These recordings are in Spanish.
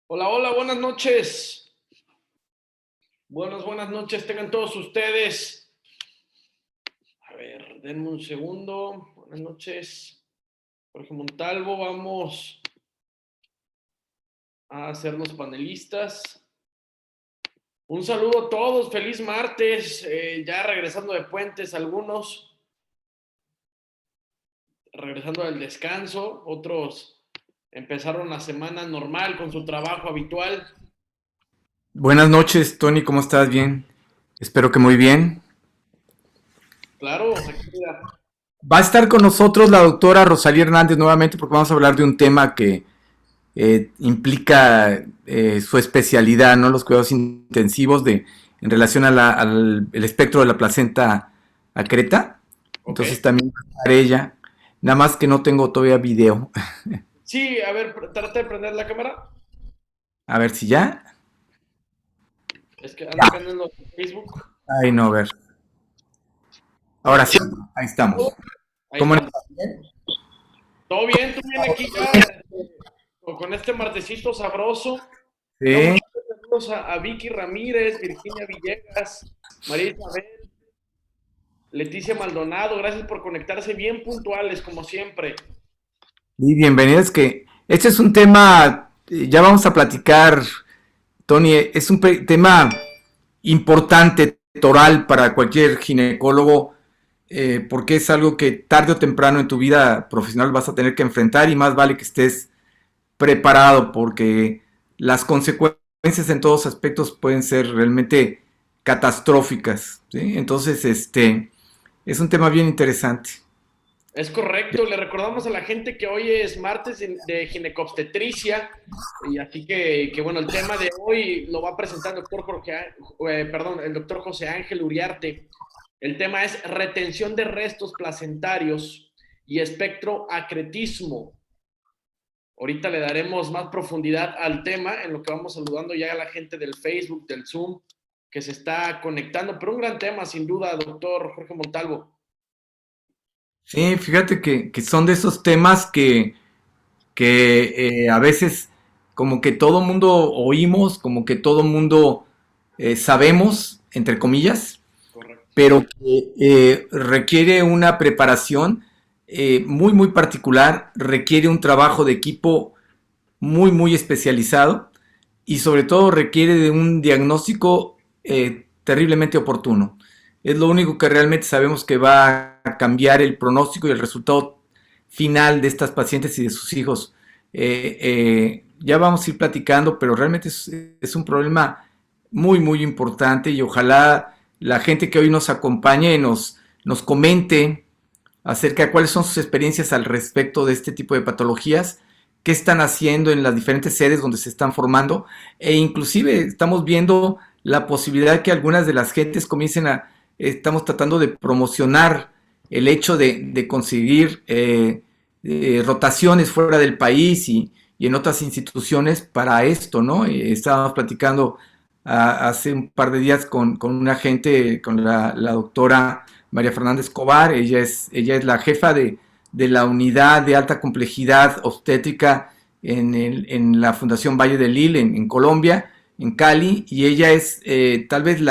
Hola, hola, buenas noches. Buenas noches tengan todos ustedes. A ver, denme un segundo. Buenas noches. Jorge Montalvo, vamos a hacernos panelistas. Un saludo a todos, feliz martes. Ya regresando de puentes algunos, regresando del descanso, otros empezaron la semana normal con su trabajo habitual. Buenas noches, Tony, ¿cómo estás? Bien. Espero que muy bien. Claro, aquí mira. Va a estar con nosotros la doctora Rosalía Hernández nuevamente porque vamos a hablar de un tema que implica su especialidad, ¿no? Los cuidados intensivos en relación al el espectro de la placenta acreta. Ok. Entonces también va a estar ella. Nada más que no tengo todavía video. Sí, a ver, trata de prender la cámara. A ver si ya. Es que ando acá en los Facebook. Ay, no, a ver. Ahora sí. Ahí estamos. Ahí ¿Cómo estamos. Todo bien aquí ya, con este martesito sabroso. Quiero Sí. mandar saludos a Vicky Ramírez, Virginia Villegas, María Isabel, Leticia Maldonado. Gracias por conectarse bien puntuales, como siempre. Y bienvenidos que este es un tema, ya vamos a platicar, Tony, es un tema importante, toral para cualquier ginecólogo, porque es algo que tarde o temprano en tu vida profesional vas a tener que enfrentar y más vale que estés preparado porque las consecuencias en todos aspectos pueden ser realmente catastróficas, ¿sí? Entonces, es un tema bien interesante. Es correcto, le recordamos a la gente que hoy es martes de ginecobstetricia, y así que bueno, el tema de hoy lo va a presentar el doctor perdón, el doctor José Ángel Uriarte. El tema es retención de restos placentarios y espectroacretismo. Ahorita le daremos más profundidad al tema en lo que vamos saludando ya a la gente del Facebook, del Zoom, que se está conectando, pero un gran tema sin duda, doctor Jorge Montalvo. Sí, fíjate que son de esos temas que a veces como que todo mundo oímos, como que todo mundo sabemos, entre comillas, Correcto. pero que requiere una preparación muy particular, requiere un trabajo de equipo muy especializado y sobre todo requiere de un diagnóstico terriblemente oportuno. Es lo único que realmente sabemos que va a cambiar el pronóstico y el resultado final de estas pacientes y de sus hijos. Ya vamos a ir platicando, pero realmente es un problema muy importante y ojalá la gente que hoy nos acompañe nos comente acerca de cuáles son sus experiencias al respecto de este tipo de patologías, qué están haciendo en las diferentes sedes donde se están formando e inclusive estamos viendo la posibilidad que algunas de las gentes comiencen estamos tratando de promocionar el hecho de conseguir rotaciones fuera del país y en otras instituciones para esto, ¿no? Estábamos platicando hace un par de días con una gente, con la doctora María Fernanda Escobar, ella es la jefa de la unidad de alta complejidad obstétrica en la Fundación Valle de Lille, en Colombia, en Cali, y ella es tal vez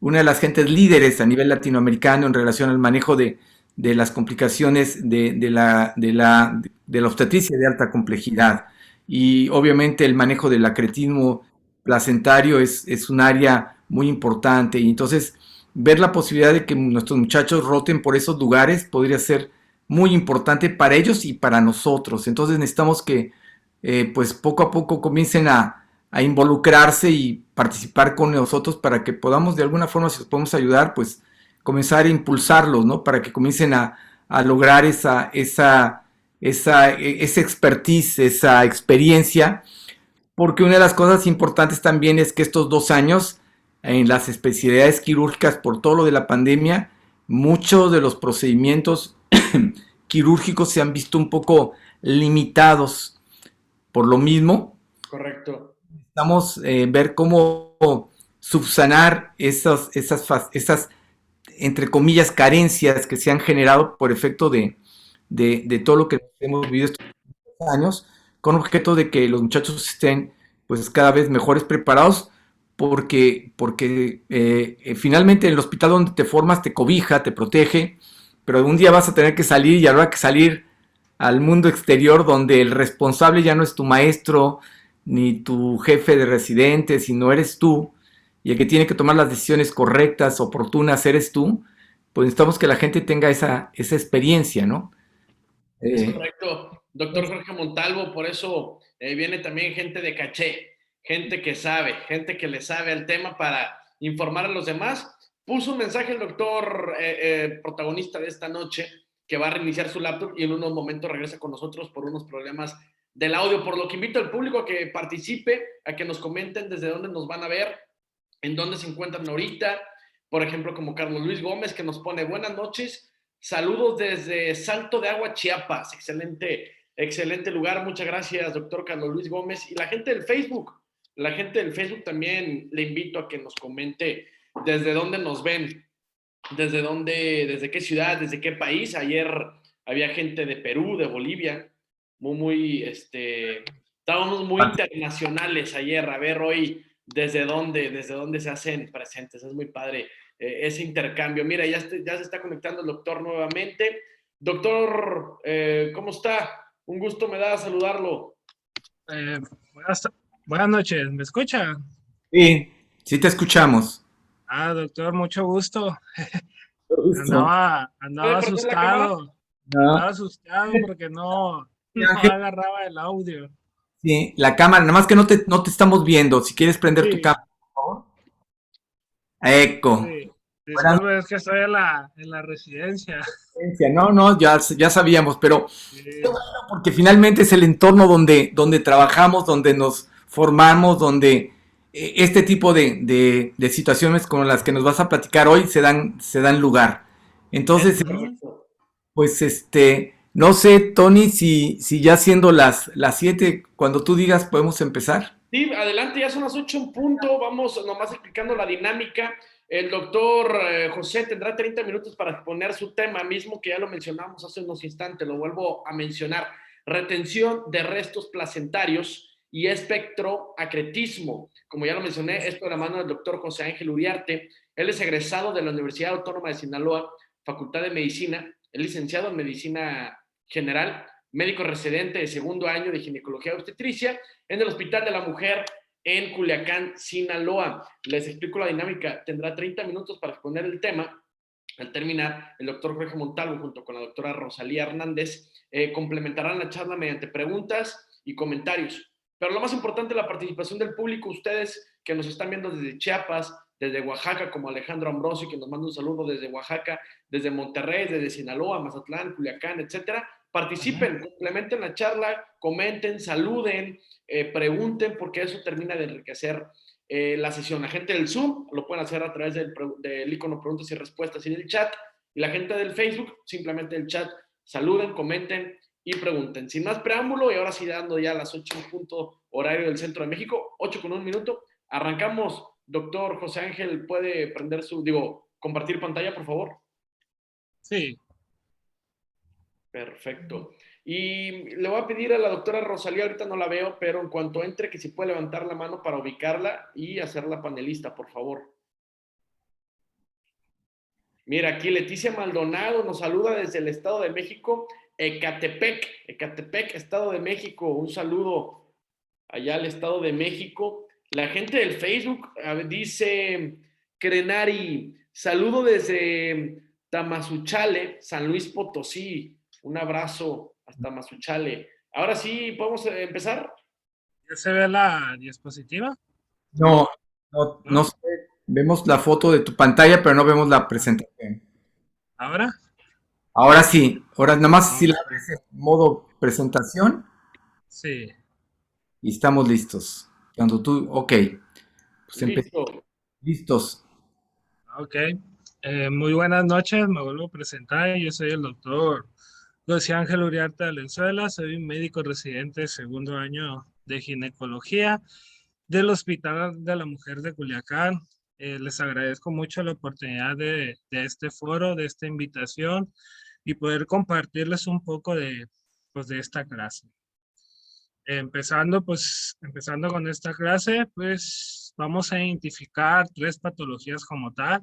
una de las gentes líderes a nivel latinoamericano en relación al manejo de las complicaciones de la obstetricia de alta complejidad. Y obviamente el manejo del acretismo placentario es un área muy importante. Y entonces ver la posibilidad de que nuestros muchachos roten por esos lugares podría ser muy importante para ellos y para nosotros. Entonces necesitamos que pues poco a poco comiencen a involucrarse y participar con nosotros para que podamos de alguna forma, si los podemos ayudar, pues comenzar a impulsarlos, ¿no? Para que comiencen a lograr esa expertise, esa experiencia, porque una de las cosas importantes también es que estos 2 años en las especialidades quirúrgicas por todo lo de la pandemia, muchos de los procedimientos quirúrgicos se han visto un poco limitados. Por lo mismo, Correcto. necesitamos ver cómo subsanar esas, entre comillas, carencias que se han generado por efecto de todo lo que hemos vivido estos años, con objeto de que los muchachos estén pues cada vez mejores preparados porque finalmente el hospital donde te formas te cobija, te protege, pero un día vas a tener que salir y habrá que salir al mundo exterior donde el responsable ya no es tu maestro ni tu jefe de residentes, sino eres tú, y el que tiene que tomar las decisiones correctas, oportunas, eres tú. Pues necesitamos que la gente tenga esa experiencia, ¿no? Es Eh, correcto, doctor Jorge Montalvo, por eso viene también gente de caché, gente que sabe, gente que le sabe al tema para informar a los demás. Puso un mensaje el doctor protagonista de esta noche que va a reiniciar su laptop y en unos momentos regresa con nosotros por unos problemas del audio, por lo que invito al público a que participe, a que nos comenten desde dónde nos van a ver, en dónde se encuentran ahorita, por ejemplo, como Carlos Luis Gómez, que nos pone buenas noches, saludos desde Salto de Agua, Chiapas, excelente, excelente lugar, muchas gracias, doctor Carlos Luis Gómez, y la gente del Facebook también le invito a que nos comente desde dónde nos ven, desde dónde, desde qué ciudad, desde qué país. Ayer había gente de Perú, de Bolivia, estábamos muy internacionales ayer, a ver hoy desde dónde se hacen presentes, es muy padre ese intercambio. Mira, ya se está conectando el doctor nuevamente. Doctor, ¿cómo está? Un gusto me da saludarlo. Eh, buenas, buenas noches, ¿me escucha? sí, sí te escuchamos. Doctor, mucho gusto. Listo. ¿Puede Andaba prender la cámara? asustado, No, porque no Ángel, agarraba el audio. sí, la cámara, nada más que no te estamos viendo. Si quieres prender tu Sí, cámara, por favor. Eco. sí. Buenas Disculpe, es que estoy en la residencia. noches. No, no, ya sabíamos, pero qué Sí, bueno, porque finalmente es el entorno donde trabajamos, donde nos formamos, donde este tipo de situaciones como las que nos vas a platicar hoy se dan lugar. Es Entonces, correcto. pues no sé, Tony, si ya siendo las 7, cuando tú digas, podemos empezar. Sí, adelante, ya son las 8 en punto. Vamos nomás explicando la dinámica. El doctor José tendrá 30 minutos para exponer su tema mismo, que ya lo mencionamos hace unos instantes, lo vuelvo a mencionar. Retención de restos placentarios y espectroacretismo. Como ya lo mencioné, esto de la mano del doctor José Ángel Uriarte. Él es egresado de la Universidad Autónoma de Sinaloa, Facultad de Medicina, es licenciado en Medicina General, médico residente de segundo año de ginecología obstetricia en el Hospital de la Mujer en Culiacán, Sinaloa. Les explico la dinámica. Tendrá 30 minutos para exponer el tema. Al terminar, el doctor Jorge Montalvo junto con la doctora Rosalía Hernández complementarán la charla mediante preguntas y comentarios. Pero lo más importante, la participación del público, ustedes que nos están viendo desde Chiapas, desde Oaxaca, como Alejandro Ambrosio, que nos manda un saludo desde Oaxaca, desde Monterrey, desde Sinaloa, Mazatlán, Culiacán, etcétera. Participen, complementen la charla, comenten, saluden, pregunten, porque eso termina de enriquecer la sesión. La gente del Zoom lo pueden hacer a través del icono preguntas y respuestas y del chat. Y la gente del Facebook, simplemente el chat, saluden, comenten y pregunten. Sin más preámbulo, y ahora sí dando ya las 8 en punto horario del Centro de México, 8 con un minuto, arrancamos. Doctor José Ángel, ¿puede prender compartir pantalla, por favor? sí. Perfecto. Y le voy a pedir a la doctora Rosalía, ahorita no la veo, pero en cuanto entre, que si puede levantar la mano para ubicarla y hacerla panelista, por favor. Mira, aquí Leticia Maldonado nos saluda desde el Estado de México, Ecatepec, Estado de México. Un saludo allá al Estado de México. La gente del Facebook dice, Crenari, saludo desde Tamazuchale, San Luis Potosí. Un abrazo hasta Mazuchale. Ahora sí, ¿podemos empezar? ¿Ya se ve la diapositiva? No, no ¿No? sé. Vemos la foto de tu pantalla, pero no vemos la presentación. ¿Ahora? Ahora sí, ahora nada más si la Ok. abres en modo presentación Sí. y estamos listos. Cuando tú, ok, pues Listo. listos. Ok. Muy buenas noches, me vuelvo a presentar. Yo soy el doctor José Ángel Uriarte Valenzuela, soy un médico residente de segundo año de ginecología del Hospital de la Mujer de Culiacán. Les agradezco mucho la oportunidad de este foro, de esta invitación y poder compartirles un poco pues, de esta clase. Empezando con esta clase, pues vamos a identificar tres patologías como tal,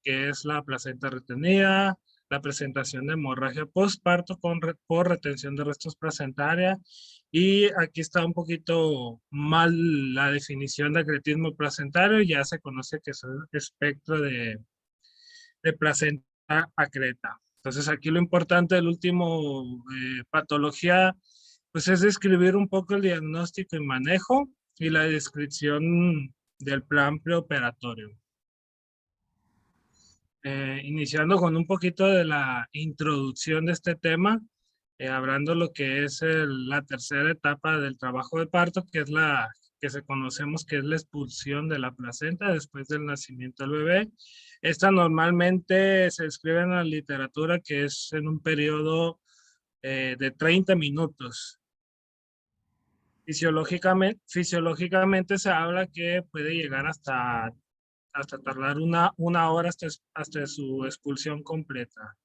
que es la placenta retenida, la presentación de hemorragia postparto por retención de restos placentarios. Y aquí está un poquito mal la definición de acretismo placentario, ya se conoce que es el espectro de placenta acreta. Entonces aquí lo importante del último patología, pues es describir un poco el diagnóstico y manejo y la descripción del plan preoperatorio. Iniciando con un poquito de la introducción de este tema, hablando lo que es la tercera etapa del trabajo de parto, que es la que se conocemos que es la expulsión de la placenta después del nacimiento del bebé. Esta normalmente se describe en la literatura que es en un periodo de 30 minutos. Fisiológicamente se habla que puede llegar hasta tardar una hora hasta su expulsión completa.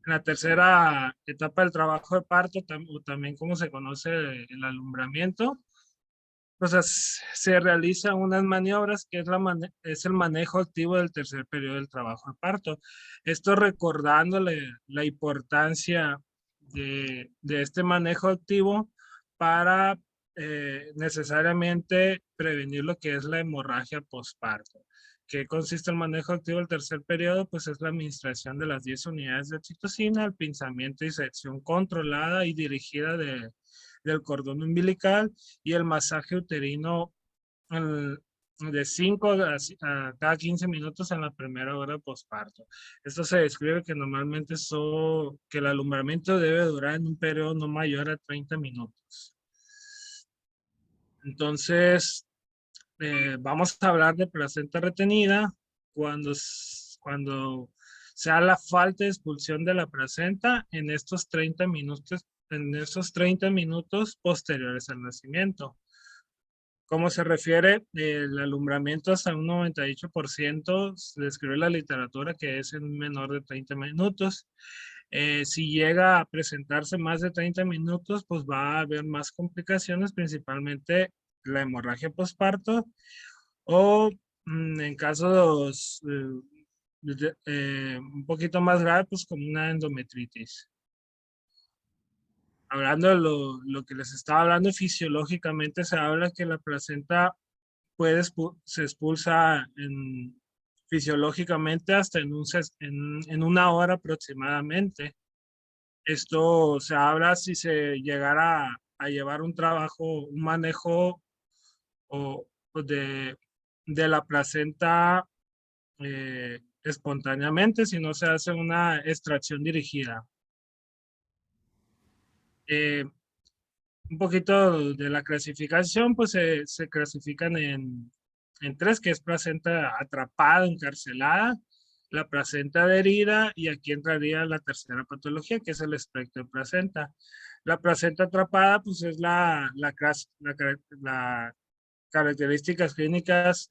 En la tercera etapa del trabajo de parto, o también como se conoce el alumbramiento, pues se realizan unas maniobras que es el manejo activo del tercer periodo del trabajo de parto. Esto recordándole la importancia de este manejo activo para necesariamente prevenir lo que es la hemorragia postparto. ¿Qué consiste el manejo activo del tercer periodo? Pues es la administración de las 10 unidades de oxitocina, el pinzamiento y sección controlada y dirigida del cordón umbilical y el masaje uterino de 5 a cada 15 minutos en la primera hora de posparto. Esto se describe que normalmente que el alumbramiento debe durar en un periodo no mayor a 30 minutos. Entonces, vamos a hablar de placenta retenida cuando sea la falta de expulsión de la placenta en estos 30 minutos posteriores al nacimiento. Como se refiere, el alumbramiento hasta un 98% se describe la literatura que es en menor de 30 minutos. Si llega a presentarse más de 30 minutos, pues va a haber más complicaciones, principalmente la hemorragia postparto o en casos un poquito más graves, pues como una endometritis. Hablando de lo que les estaba hablando, fisiológicamente se habla que la placenta se expulsa fisiológicamente hasta en una hora aproximadamente. Esto se habla si se llegara a llevar un manejo o de la placenta espontáneamente, si no se hace una extracción dirigida. Un poquito de la clasificación, pues se clasifican en tres, que es placenta atrapada, encarcelada, la placenta adherida, y aquí entraría la tercera patología, que es el espectro de placenta. La placenta atrapada, pues es la características clínicas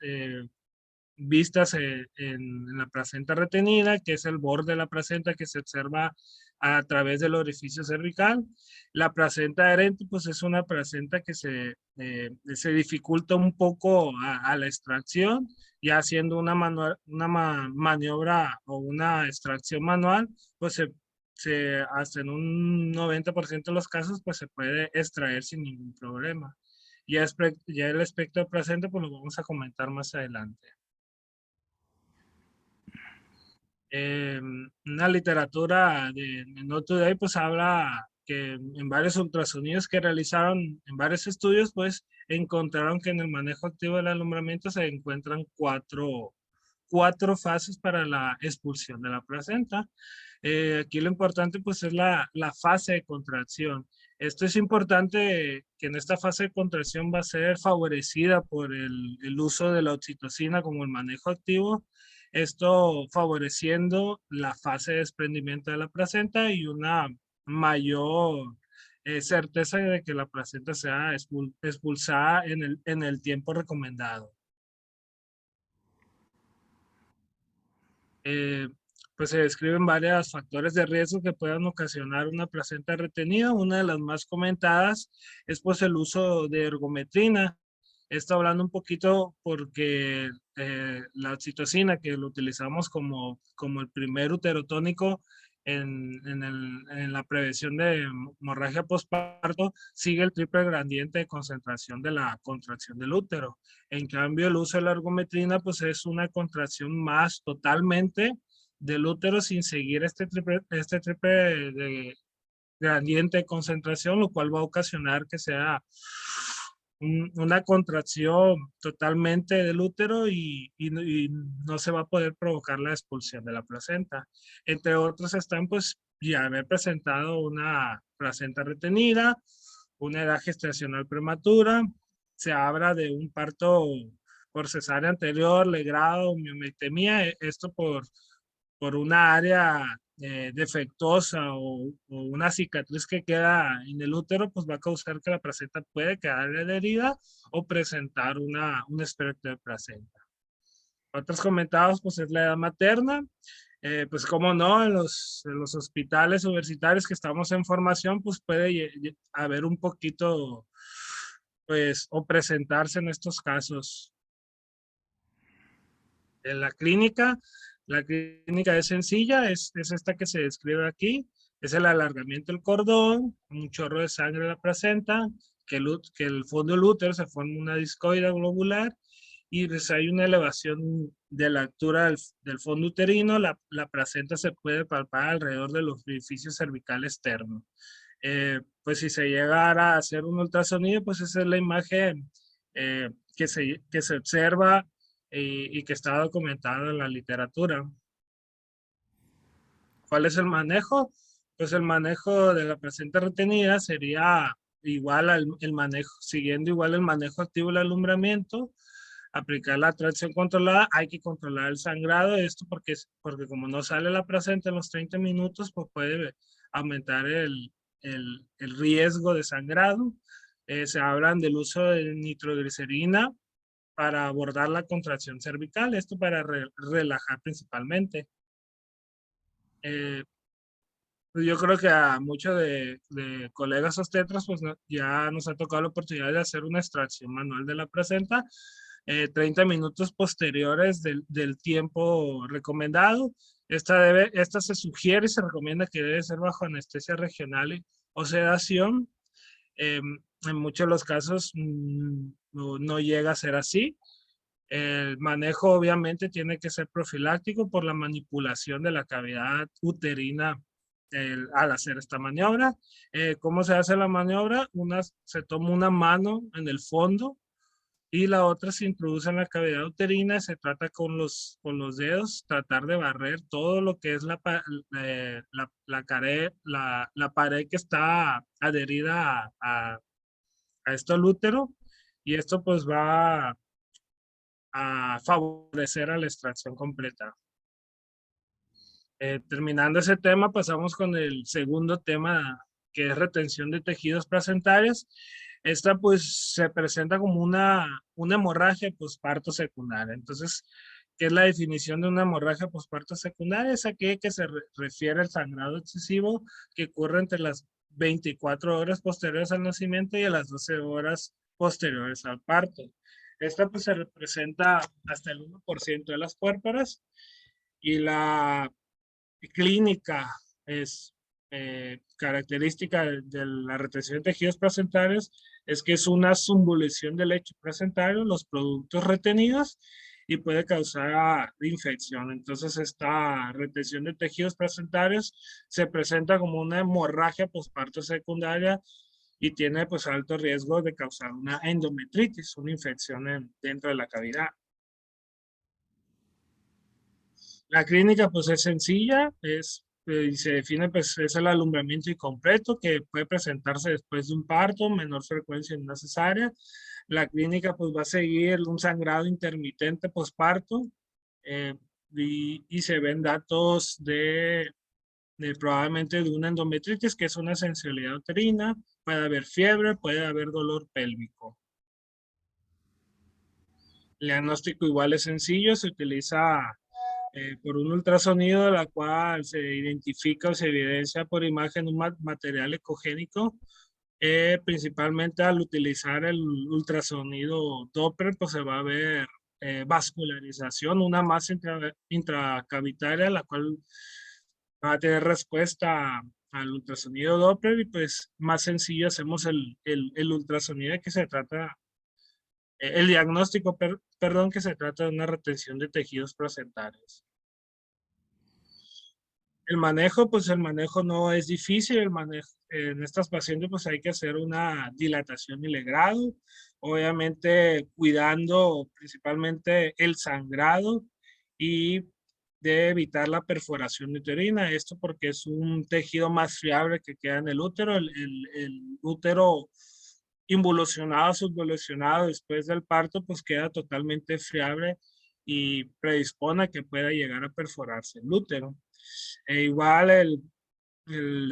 vistas en la placenta retenida, que es el borde de la placenta que se observa a través del orificio cervical. La placenta adherente, pues es una placenta que se dificulta un poco a la extracción, ya haciendo una maniobra o una extracción manual, pues hasta en un 90% de los casos, pues se puede extraer sin ningún problema. Ya el espectro de placenta, pues lo vamos a comentar más adelante. Una literatura de Not Today pues habla que en varios ultrasonidos que realizaron en varios estudios pues encontraron que en el manejo activo del alumbramiento se encuentran cuatro fases para la expulsión de la placenta. Aquí lo importante pues es la fase de contracción. Esto es importante que en esta fase de contracción va a ser favorecida por el uso de la oxitocina como el manejo activo, esto favoreciendo la fase de desprendimiento de la placenta y una mayor certeza de que la placenta sea expulsada en el tiempo recomendado. pues se describen varios factores de riesgo que puedan ocasionar una placenta retenida. Una de las más comentadas es pues el uso de ergometrina. Esto hablando un poquito porque la oxitocina, que lo utilizamos como el primer uterotónico en la prevención de hemorragia postparto, sigue el triple gradiente de concentración de la contracción del útero. En cambio, el uso de la ergometrina pues es una contracción más totalmente del útero sin seguir este triple de gradiente de concentración, lo cual va a ocasionar que sea una contracción totalmente del útero y no se va a poder provocar la expulsión de la placenta. Entre otros están pues ya haber presentado una placenta retenida, una edad gestacional prematura, se habla de un parto por cesárea anterior, legrado, miomectomía, esto por una área defectuosa o una cicatriz que queda en el útero, pues va a causar que la placenta puede quedar herida o presentar un espectro de placenta. Otros comentados, pues es la edad materna. Pues como no, en los hospitales universitarios que estamos en formación, pues puede haber un poquito, pues, o presentarse en estos casos. En la clínica es sencilla, es esta que se describe aquí, es el alargamiento del cordón, un chorro de sangre de la placenta, que el fondo del útero se forma una discoide globular y pues hay una elevación de la altura del fondo uterino, la placenta se puede palpar alrededor de los orificios cervicales externos. Pues si se llegara a hacer un ultrasonido, pues esa es la imagen que se observa y que está documentado en la literatura. ¿Cuál es el manejo? Pues el manejo de la placenta retenida sería igual el manejo, siguiendo igual el manejo activo del alumbramiento, aplicar la tracción controlada, hay que controlar el sangrado, esto porque como no sale la placenta en los 30 minutos, pues puede aumentar el riesgo de sangrado. Se hablan del uso de nitroglicerina para abordar la contracción cervical, esto para relajar principalmente. Yo creo que a muchos de colegas obstetras pues ya nos ha tocado la oportunidad de hacer una extracción manual de la placenta, 30 minutos posteriores del tiempo recomendado. Esta se sugiere y se recomienda que debe ser bajo anestesia regional o sedación. En muchos de los casos no llega a ser así. El manejo obviamente tiene que ser profiláctico por la manipulación de la cavidad uterina al hacer esta maniobra. ¿Cómo se hace la maniobra? Se toma una mano en el fondo y la otra se introduce en la cavidad uterina. Se trata con los dedos, tratar de barrer todo lo que es la pared que está adherida a esto al útero, y esto pues va a favorecer a la extracción completa. Terminando ese tema, pasamos con el segundo tema, que es retención de tejidos placentarios. Esta pues se presenta como una hemorragia posparto secundaria. Entonces, ¿qué es la definición de una hemorragia posparto secundaria? Es aquella que se refiere al sangrado excesivo que ocurre entre las 24 horas posteriores al nacimiento y a las 12 horas posteriores al parto. Esta pues se representa hasta el 1% de las puérperas, y la clínica es característica de la retención de tejidos placentarios es que es una subvolución del lecho placentario, los productos retenidos, y puede causar infección. Entonces esta retención de tejidos placentarios se presenta como una hemorragia posparto secundaria y tiene pues alto riesgo de causar una endometritis, una infección dentro de la cavidad. La clínica pues es sencilla, se define pues es el alumbramiento incompleto que puede presentarse después de un parto, menor frecuencia en una cesárea. La clínica pues va a seguir un sangrado intermitente posparto, y se ven datos probablemente de una endometritis, que es una sensibilidad uterina, puede haber fiebre, puede haber dolor pélvico. El diagnóstico igual es sencillo, se utiliza por un ultrasonido, la cual se identifica o se evidencia por imagen un material ecogénico. Principalmente al utilizar el ultrasonido Doppler, pues se va a ver vascularización, una masa intracavitaria, la cual va a tener respuesta al ultrasonido Doppler, y pues más sencillo hacemos el ultrasonido que se trata, el diagnóstico, perdón, que se trata de una retención de tejidos placentarios. El manejo, pues el manejo no es difícil, el manejo en estas pacientes pues hay que hacer una dilatación y legrado, obviamente cuidando principalmente el sangrado y de evitar la perforación uterina, esto porque es un tejido más fiable que queda en el útero, el útero involucionado, subvolucionado después del parto pues queda totalmente fiable y predispone a que pueda llegar a perforarse el útero. Igual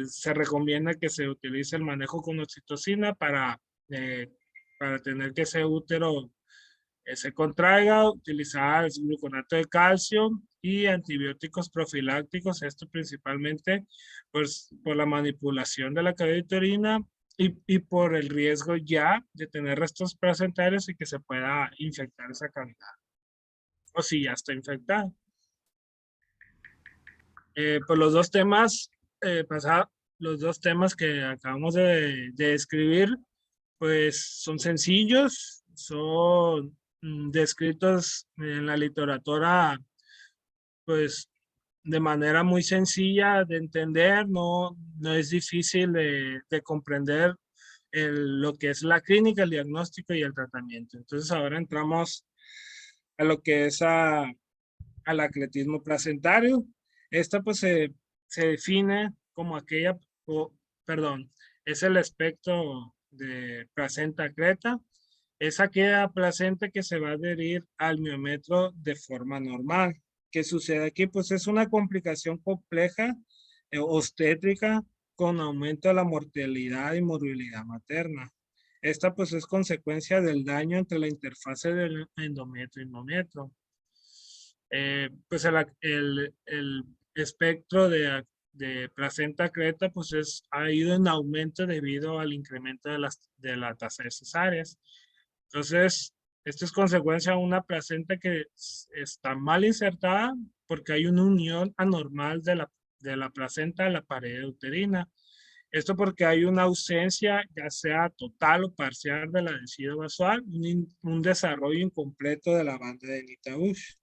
se recomienda que se utilice el manejo con oxitocina para tener que ese útero se contraiga, utilizar gluconato de calcio y antibióticos profilácticos, esto principalmente pues, por la manipulación de la cavidad uterina y por el riesgo ya de tener restos placentarios y que se pueda infectar esa cavidad, o si ya está infectada. Pues los dos temas los dos temas que acabamos de describir, pues son sencillos, son descritos en la literatura, pues de manera muy sencilla de entender, no es difícil de comprender lo que es la clínica, el diagnóstico y el tratamiento. Entonces ahora entramos a lo que es al acletismo placentario. Esta pues se define como aquella, perdón, es el espectro de placenta creta. Es aquella placenta que se va a adherir al miometro de forma normal. ¿Qué sucede aquí? Pues es una complicación compleja obstétrica con aumento de la mortalidad y morbilidad materna. Esta pues es consecuencia del daño entre la interfase del endometrio y miometro. Pues el espectro de placenta creta pues ha ido en aumento debido al incremento de la tasa de cesáreas. Entonces, esto es consecuencia de una placenta que está mal insertada porque hay una unión anormal de la placenta a la pared uterina. Esto porque hay una ausencia, ya sea total o parcial, de la adhesivo basal, un desarrollo incompleto de la banda de Nitabush.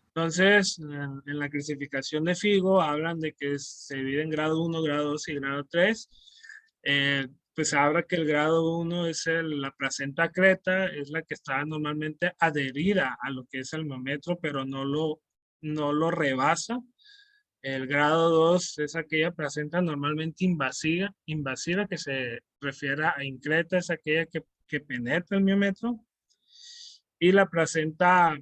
Entonces, en la clasificación de FIGO hablan de que se divide en grado 1, grado 2 y grado 3. Pues habla que el grado 1 es la placenta creta, es la que está normalmente adherida a lo que es el miometro, pero no lo rebasa. El grado 2 es aquella placenta normalmente invasiva que se refiere a increta, es aquella que penetra el miometro. Y la placenta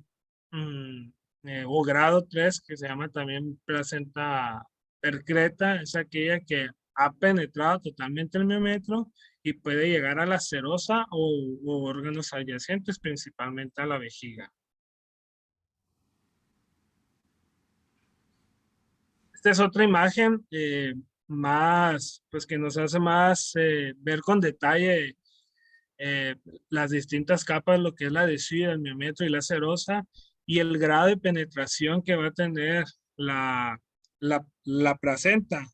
o grado 3, que se llama también placenta percreta, es aquella que ha penetrado totalmente el miometro y puede llegar a la serosa o órganos adyacentes, principalmente a la vejiga. Esta es otra imagen más, pues que nos hace más ver con detalle las distintas capas, lo que es la adhesiva, el miometro y la serosa, y el grado de penetración que va a tener la placenta.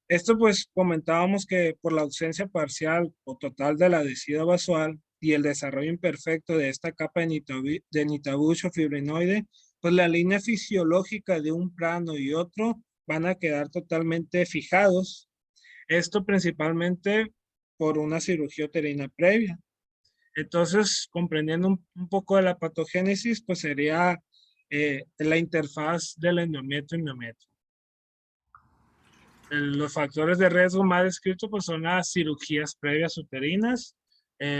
Esto pues comentábamos que por la ausencia parcial o total de la adhesiva basal y el desarrollo imperfecto de esta capa de Nitabush o fibrinoide, pues la línea fisiológica de un plano y otro van a quedar totalmente fijados. Esto principalmente por una cirugía uterina previa. Entonces, comprendiendo un poco de la patogénesis, pues sería la interfaz del endometrio y miometrio. Los factores de riesgo más descritos pues, son las cirugías previas uterinas.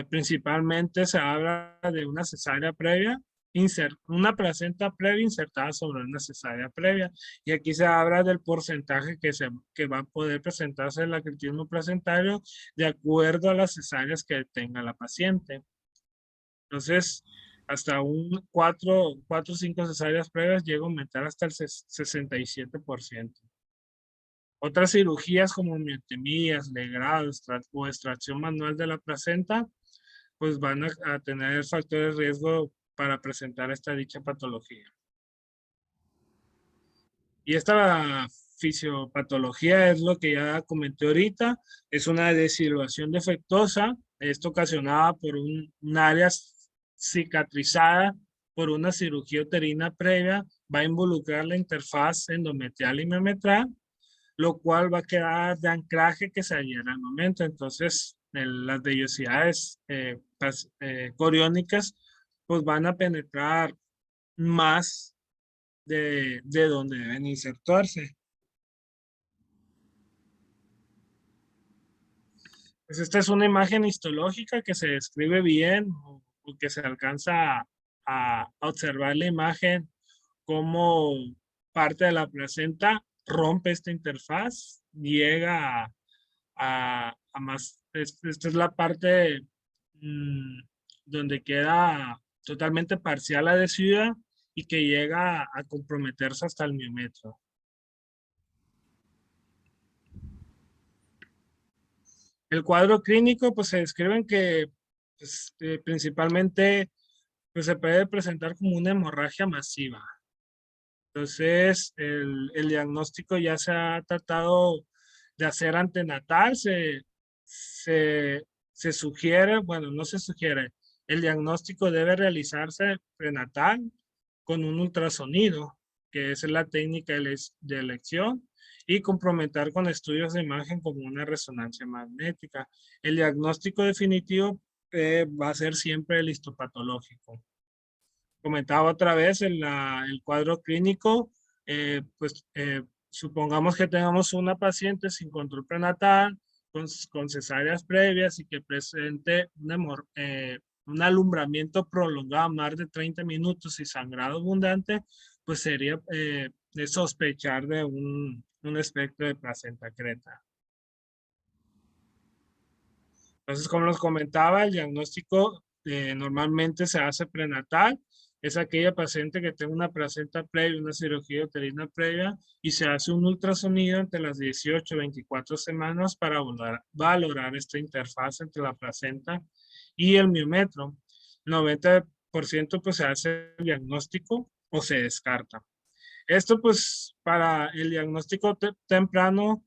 Principalmente se habla de una cesárea previa, una placenta previa insertada sobre una cesárea previa. Y aquí se habla del porcentaje que va a poder presentarse el acletismo placentario de acuerdo a las cesáreas que tenga la paciente. Entonces, hasta un 4 o 5 cesáreas previas llega a aumentar hasta el 67%. Otras cirugías como miotomías, legrado o extracción manual de la placenta, pues van a tener factores de riesgo para presentar esta dicha patología. Y esta fisiopatología es lo que ya comenté ahorita, es una deshidratación defectuosa, esto ocasionada por un área cicatrizada por una cirugía uterina previa, va a involucrar la interfaz endometrial y miometral, lo cual va a quedar de anclaje que se hallará al momento. Entonces, las vellosidades coriónicas pues van a penetrar más de donde deben insertarse. Pues esta es una imagen histológica que se describe bien o que se alcanza a observar la imagen como parte de la placenta rompe esta interfaz, llega a más, esta es la parte donde queda totalmente parcial adhesida y que llega a comprometerse hasta el miometro. El cuadro clínico, pues se describen que pues, principalmente pues, se puede presentar como una hemorragia masiva. Entonces, el diagnóstico ya se ha tratado de hacer antenatal, se sugiere, bueno, no se sugiere, el diagnóstico debe realizarse prenatal con un ultrasonido, que es la técnica de elección, y complementar con estudios de imagen como una resonancia magnética. El diagnóstico definitivo va a ser siempre el histopatológico. Comentaba otra vez en el cuadro clínico, supongamos que tengamos una paciente sin control prenatal, con cesáreas previas y que presente un alumbramiento prolongado más de 30 minutos y sangrado abundante, pues sería de sospechar de un espectro de placenta creta. Entonces, como les comentaba, el diagnóstico normalmente se hace prenatal. Es aquella paciente que tiene una placenta previa, una cirugía uterina previa, y se hace un ultrasonido entre las 18 y 24 semanas para valorar esta interfaz entre la placenta y el miometro. El 90% pues se hace el diagnóstico o se descarta. Esto pues para el diagnóstico temprano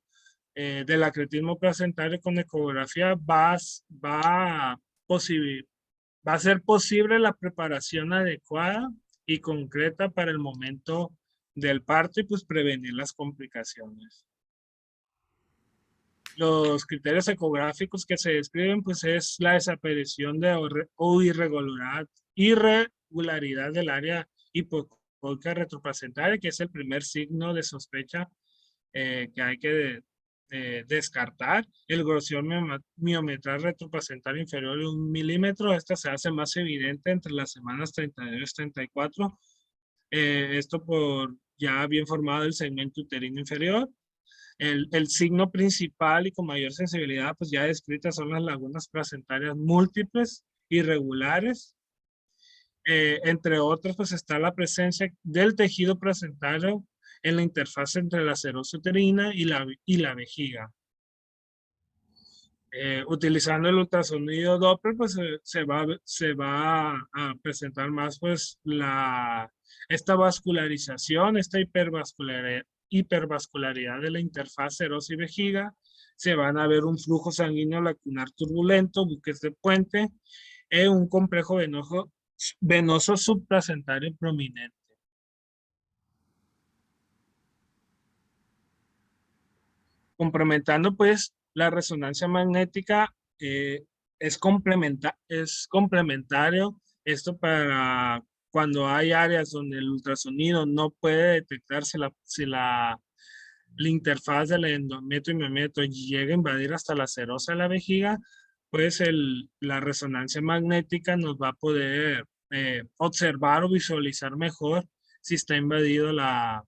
del acretismo placentario con ecografía va a ser posible la preparación adecuada y concreta para el momento del parto y pues prevenir las complicaciones. Los criterios ecográficos que se describen pues es la desaparición o irregularidad del área hipocoica retroplacentaria, que es el primer signo de sospecha que hay que descartar. El grosor miometral retroplacentario inferior de 1 milímetro, esta se hace más evidente entre las semanas 32 y 34. Esto por ya bien formado el segmento uterino inferior. El signo principal y con mayor sensibilidad, pues ya descritas son las lagunas placentarias múltiples, irregulares. Entre otros, pues está la presencia del tejido placentario en la interfaz entre la serosa uterina y la vejiga. Utilizando el ultrasonido Doppler, pues se va a presentar más pues esta vascularización, esta hipervascularidad de la interfaz serosa y vejiga. Se van a ver un flujo sanguíneo lacunar turbulento, buques de puente, un complejo venoso subplacentario prominente. Complementando pues la resonancia magnética es complementario esto para cuando hay áreas donde el ultrasonido no puede detectar si la interfaz del endometrio y miometrio llega a invadir hasta la serosa de la vejiga, pues la resonancia magnética nos va a poder observar o visualizar mejor si está invadido la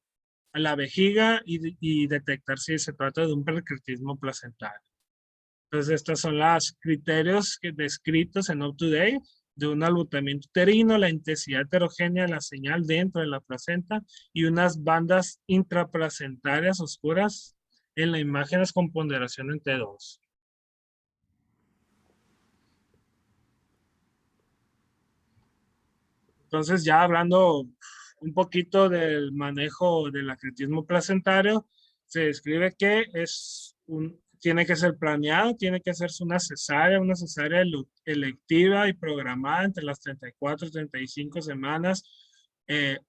vejiga y detectar si se trata de un percretismo placentario. Entonces, estos son los criterios descritos en UpToDate de un alutamiento uterino, la intensidad heterogénea de la señal dentro de la placenta y unas bandas intraplacentarias oscuras en las imágenes con ponderación en T2. Entonces, ya hablando un poquito del manejo del acretismo placentario, se describe que tiene que ser planeado, tiene que hacerse una cesárea electiva y programada entre las 34 y 35 semanas,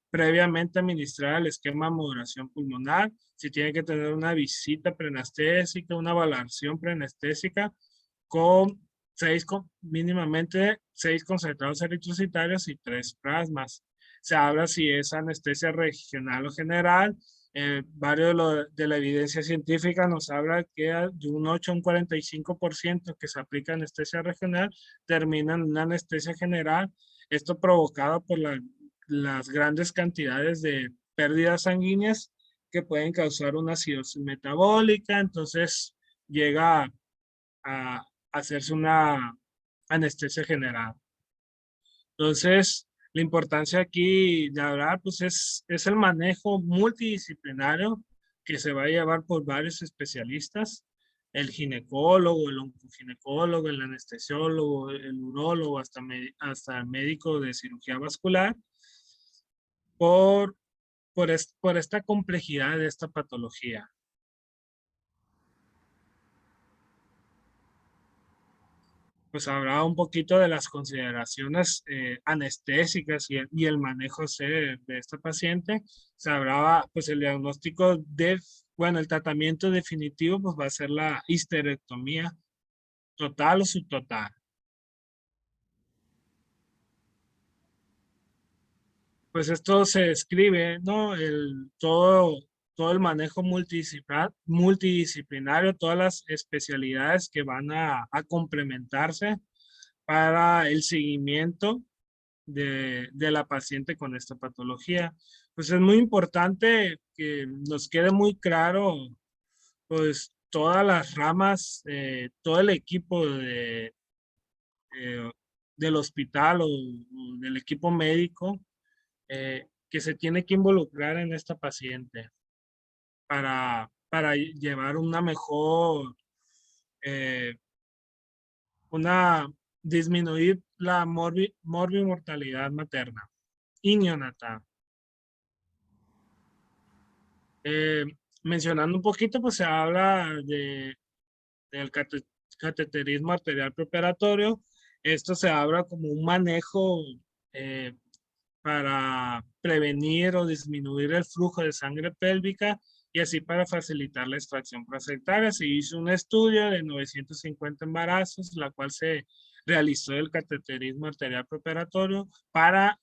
previamente administrar el esquema de modulación pulmonar. Si tiene que tener una visita preanestésica, una valoración preanestésica con mínimamente 6 concentrados eritrocitarios y 3 plasmas. Se habla si es anestesia regional o general. Varios de la evidencia científica nos habla que de un 8 a un 45% que se aplica anestesia regional termina en una anestesia general. Esto provocado por las grandes cantidades de pérdidas sanguíneas que pueden causar una acidosis metabólica. Entonces llega a hacerse una anestesia general. Entonces, la importancia aquí de hablar, pues es el manejo multidisciplinario que se va a llevar por varios especialistas, el ginecólogo, el oncoginecólogo, el anestesiólogo, el urólogo, hasta el médico de cirugía vascular, por, por esta complejidad de esta patología. Pues hablaba un poquito de las consideraciones anestésicas y el manejo de esta paciente. Se hablaba, pues el diagnóstico bueno, el tratamiento definitivo pues va a ser la histerectomía total o subtotal. Pues esto se describe, ¿no? Todo el manejo multidisciplinario, todas las especialidades que van a complementarse para el seguimiento de la paciente con esta patología. Pues es muy importante que nos quede muy claro, pues todas las ramas, todo el equipo del hospital o del equipo médico que se tiene que involucrar en esta paciente para llevar una mejor, eh, disminuir la morbimortalidad materna y neonatal. Eh, Mencionando un poquito, pues se habla del cateterismo arterial preoperatorio. Esto se habla como un manejo eh, para prevenir o disminuir el flujo de sangre pélvica y así para facilitar la extracción placentaria. Se hizo un estudio de 950 embarazos, la cual se realizó el cateterismo arterial preoperatorio para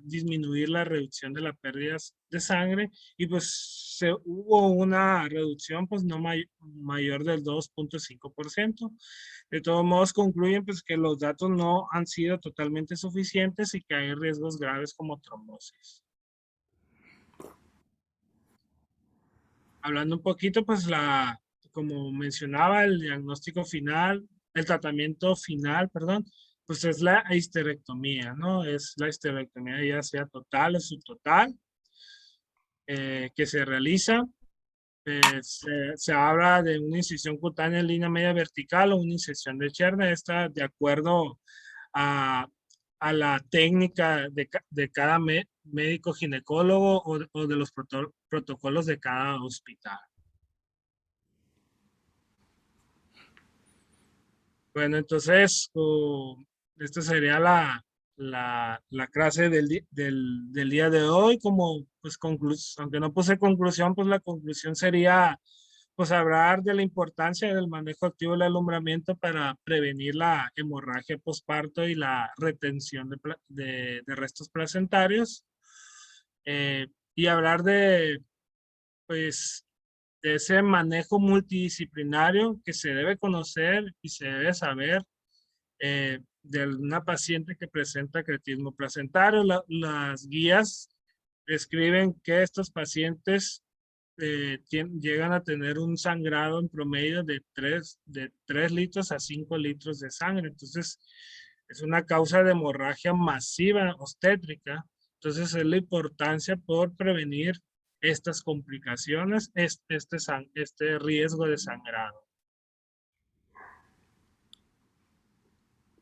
disminuir la reducción de las pérdidas de sangre y pues hubo una reducción pues no mayor del 2.5%. De todos modos concluyen pues que los datos no han sido totalmente suficientes y que hay riesgos graves como trombosis. Hablando un poquito pues como mencionaba, el diagnóstico final, el tratamiento final, perdón, pues es la histerectomía, ¿no? Es la histerectomía ya sea total o subtotal que se realiza. Se habla de una incisión cutánea en línea media vertical o una incisión de Cherner. Está de acuerdo a, a la técnica de cada médico ginecólogo o de los protocolos de cada hospital. Bueno, entonces, esta sería la clase del día de hoy. Como, pues, aunque no puse conclusión, pues la conclusión sería, pues, hablar de la importancia del manejo activo del alumbramiento para prevenir la hemorragia postparto y la retención de restos placentarios. Y hablar pues, de ese manejo multidisciplinario que se debe conocer y se debe saber de una paciente que presenta acretismo placentario. Las guías describen que estos pacientes llegan a tener un sangrado en promedio de 3 litros a 5 litros de sangre. Entonces, es una causa de hemorragia masiva obstétrica. Entonces es la importancia por prevenir estas complicaciones, este riesgo de sangrado.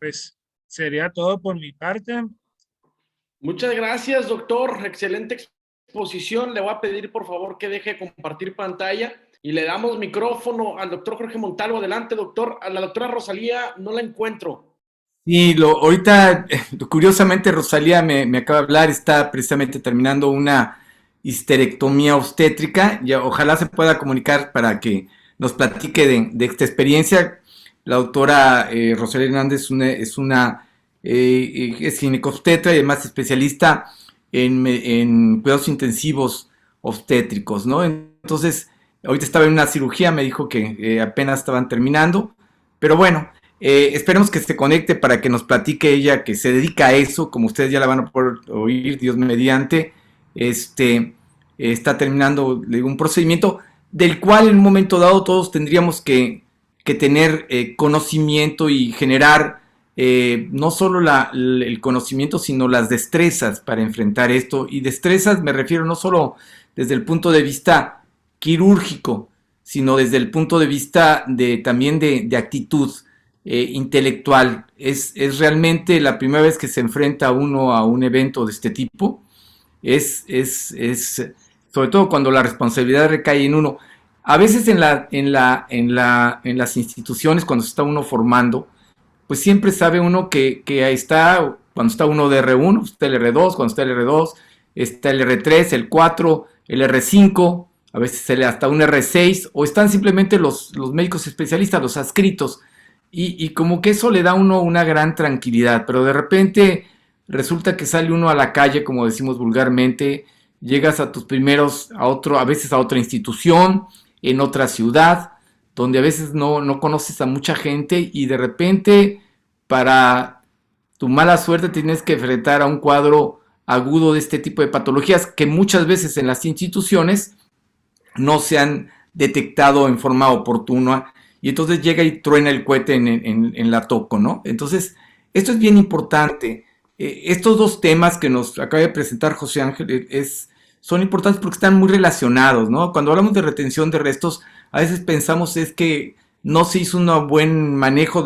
Pues sería todo por mi parte. Muchas gracias, doctor. Excelente exposición. Le voy a pedir, por favor, que deje de compartir pantalla y le damos micrófono al doctor Jorge Montalvo. Adelante, doctor. A la doctora Rosalía no la encuentro. Sí, ahorita, curiosamente, Rosalía me acaba de hablar, está precisamente terminando una histerectomía obstétrica, y ojalá se pueda comunicar para que nos platique de esta experiencia. La doctora Rosalía Hernández es ginecobstetra y además especialista en cuidados intensivos obstétricos, ¿no? Entonces, ahorita estaba en una cirugía, me dijo que apenas estaban terminando, pero bueno. Esperemos que se conecte para que nos platique ella, que se dedica a eso, como ustedes ya la van a poder oír, Dios mediante. Está terminando, le digo, un procedimiento del cual en un momento dado todos tendríamos que tener conocimiento y generar no solo el conocimiento, sino las destrezas para enfrentar esto. Y destrezas me refiero no solo desde el punto de vista quirúrgico, sino desde el punto de vista también de actitud. Intelectual. Es realmente la primera vez que se enfrenta uno a un evento de este tipo. Es sobre todo cuando la responsabilidad recae en uno. A veces en las instituciones, cuando se está uno formando, pues siempre sabe uno que ahí está, cuando está uno de R1, está el R2, cuando está el R2, está el R3, el 4, el R5, a veces hasta un R6, o están simplemente los médicos especialistas, los adscritos. Y como que eso le da a uno una gran tranquilidad, pero de repente resulta que sale uno a la calle, como decimos vulgarmente, llegas a tus primeros, a veces a otra institución, en otra ciudad, donde a veces no conoces a mucha gente y de repente, para tu mala suerte, tienes que enfrentar a un cuadro agudo de este tipo de patologías que muchas veces en las instituciones no se han detectado en forma oportuna. Y entonces llega y truena el cohete en la toco, ¿no? Entonces, esto es bien importante. Estos dos temas que nos acaba de presentar José Ángel son importantes porque están muy relacionados, ¿no? Cuando hablamos de retención de restos, a veces pensamos es que no se hizo un buen manejo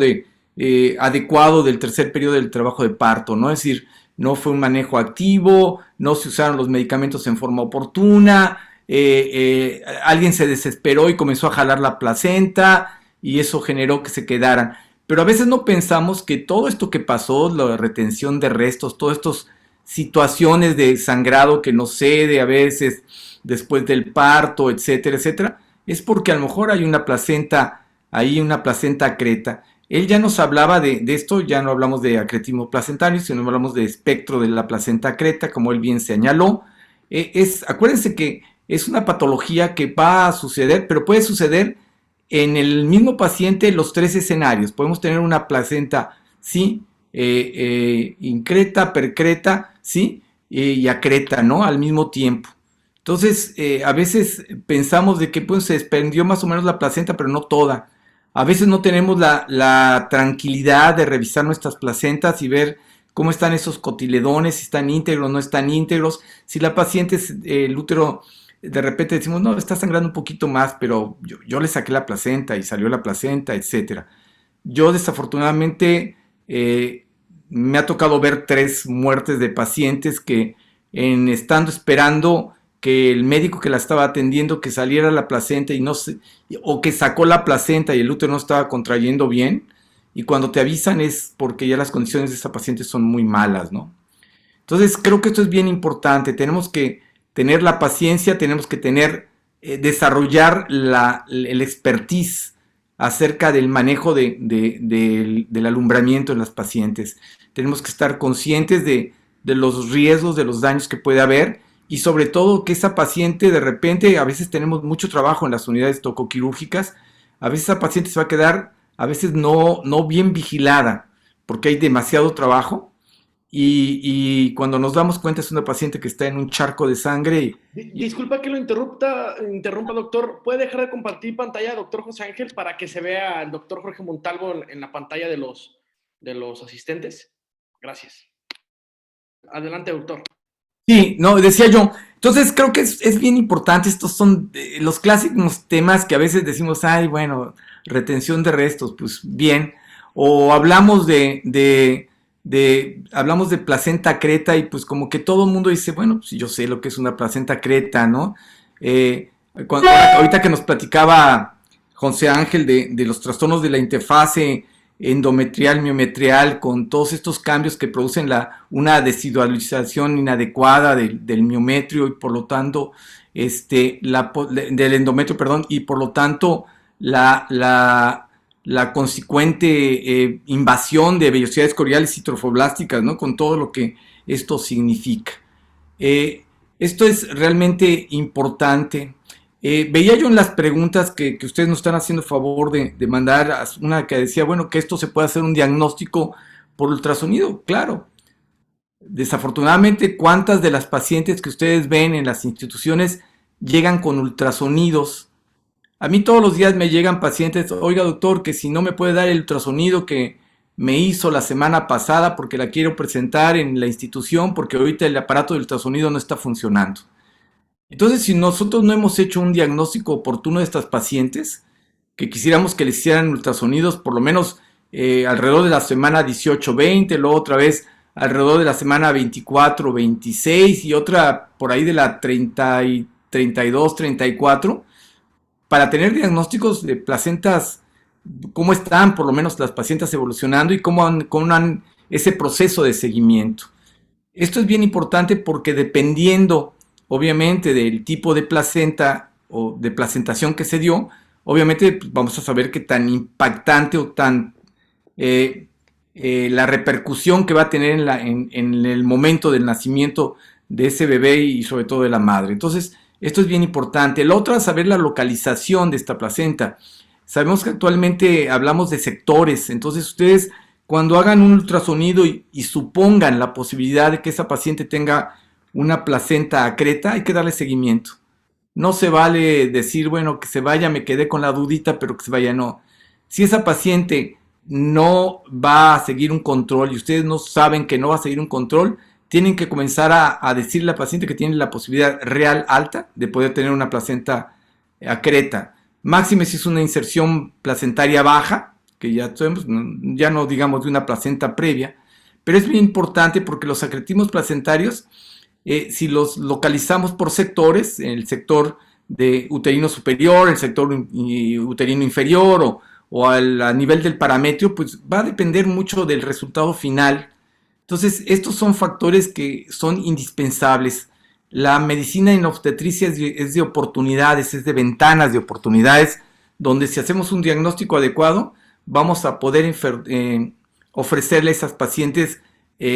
adecuado del tercer periodo del trabajo de parto, ¿no? Es decir, no fue un manejo activo, no se usaron los medicamentos en forma oportuna, alguien se desesperó y comenzó a jalar la placenta, y eso generó que se quedaran. Pero a veces no pensamos que todo esto que pasó, la retención de restos, todas estas situaciones de sangrado que no cede a veces después del parto, etcétera, etcétera, es porque a lo mejor hay una placenta acreta. Él ya nos hablaba de esto, ya no hablamos de acretismo placentario, sino hablamos de espectro de la placenta acreta, como él bien señaló. Acuérdense que es una patología que va a suceder, pero puede suceder en el mismo paciente los tres escenarios. Podemos tener una placenta, sí, increta, percreta, sí, y acreta, ¿no? Al mismo tiempo. Entonces, a veces pensamos de que pues, se desprendió más o menos la placenta, pero no toda. A veces no tenemos la tranquilidad de revisar nuestras placentas y ver cómo están esos cotiledones, si están íntegros, no están íntegros, si la paciente, el útero, de repente decimos, no, está sangrando un poquito más, pero yo le saqué la placenta y salió la placenta, etcétera. Yo desafortunadamente me ha tocado ver 3 muertes de pacientes que estando esperando que el médico que la estaba atendiendo que saliera la placenta o que sacó la placenta y el útero no estaba contrayendo bien, y cuando te avisan es porque ya las condiciones de esa paciente son muy malas, ¿no? Entonces creo que esto es bien importante, tenemos que tener la paciencia, tenemos que desarrollar el expertise acerca del manejo del alumbramiento en las pacientes. Tenemos que estar conscientes de los riesgos, de los daños que puede haber, y sobre todo que esa paciente de repente, a veces tenemos mucho trabajo en las unidades tocoquirúrgicas, a veces esa paciente se va a quedar a veces no bien vigilada porque hay demasiado trabajo. Y cuando nos damos cuenta es una paciente que está en un charco de sangre. Disculpa que lo interrumpa, doctor. ¿Puede dejar de compartir pantalla, doctor José Ángel, para que se vea al doctor Jorge Montalvo en la pantalla de los asistentes? Gracias. Adelante, doctor. Sí, no, decía yo. Entonces creo que es bien importante. Estos son los clásicos temas que a veces decimos, ay, bueno, retención de restos, pues bien. O hablamos hablamos de placenta creta y pues como que todo el mundo dice, bueno, pues yo sé lo que es una placenta creta, ¿no? Ahorita que nos platicaba José Ángel de los trastornos de la interfase endometrial, miometrial, con todos estos cambios que producen una desidualización inadecuada del miometrio y por lo tanto, del endometrio, perdón, y por lo tanto la consecuente invasión de vellosidades coriales y trofoblásticas, ¿no? Con todo lo que esto significa. Esto es realmente importante. Veía yo en las preguntas que ustedes nos están haciendo favor de mandar, una que decía, bueno, que esto se puede hacer un diagnóstico por ultrasonido. Claro. Desafortunadamente, ¿cuántas de las pacientes que ustedes ven en las instituciones llegan con ultrasonidos? A mí todos los días me llegan pacientes, oiga doctor, que si no me puede dar el ultrasonido que me hizo la semana pasada porque la quiero presentar en la institución porque ahorita el aparato de ultrasonido no está funcionando. Entonces, si nosotros no hemos hecho un diagnóstico oportuno de estas pacientes, que quisiéramos que les hicieran ultrasonidos por lo menos alrededor de la semana 18-20, luego otra vez alrededor de la semana 24-26 y otra por ahí de la 32-34, para tener diagnósticos de placentas, cómo están por lo menos las pacientes evolucionando y cómo han ese proceso de seguimiento. Esto es bien importante porque dependiendo obviamente del tipo de placenta o de placentación que se dio, obviamente pues, vamos a saber qué tan impactante o tan la repercusión que va a tener en el momento del nacimiento de ese bebé y sobre todo de la madre. Entonces, esto es bien importante. La otra es saber la localización de esta placenta. Sabemos que actualmente hablamos de sectores, entonces ustedes cuando hagan un ultrasonido y supongan la posibilidad de que esa paciente tenga una placenta acreta, hay que darle seguimiento. No se vale decir, bueno, que se vaya, me quedé con la dudita, pero que se vaya, no. Si esa paciente no va a seguir un control y ustedes no saben que no va a seguir un control, tienen que comenzar a decirle a la paciente que tiene la posibilidad real alta de poder tener una placenta acreta. Máxime si es una inserción placentaria baja, que ya sabemos, ya no digamos de una placenta previa, pero es muy importante porque los acretismos placentarios, si los localizamos por sectores, el sector de uterino superior, el sector uterino inferior o a nivel del parametrio, pues va a depender mucho del resultado final. Entonces, estos son factores que son indispensables. La medicina en obstetricia es de oportunidades, es de ventanas de oportunidades, donde si hacemos un diagnóstico adecuado, vamos a poder ofrecerle a esas pacientes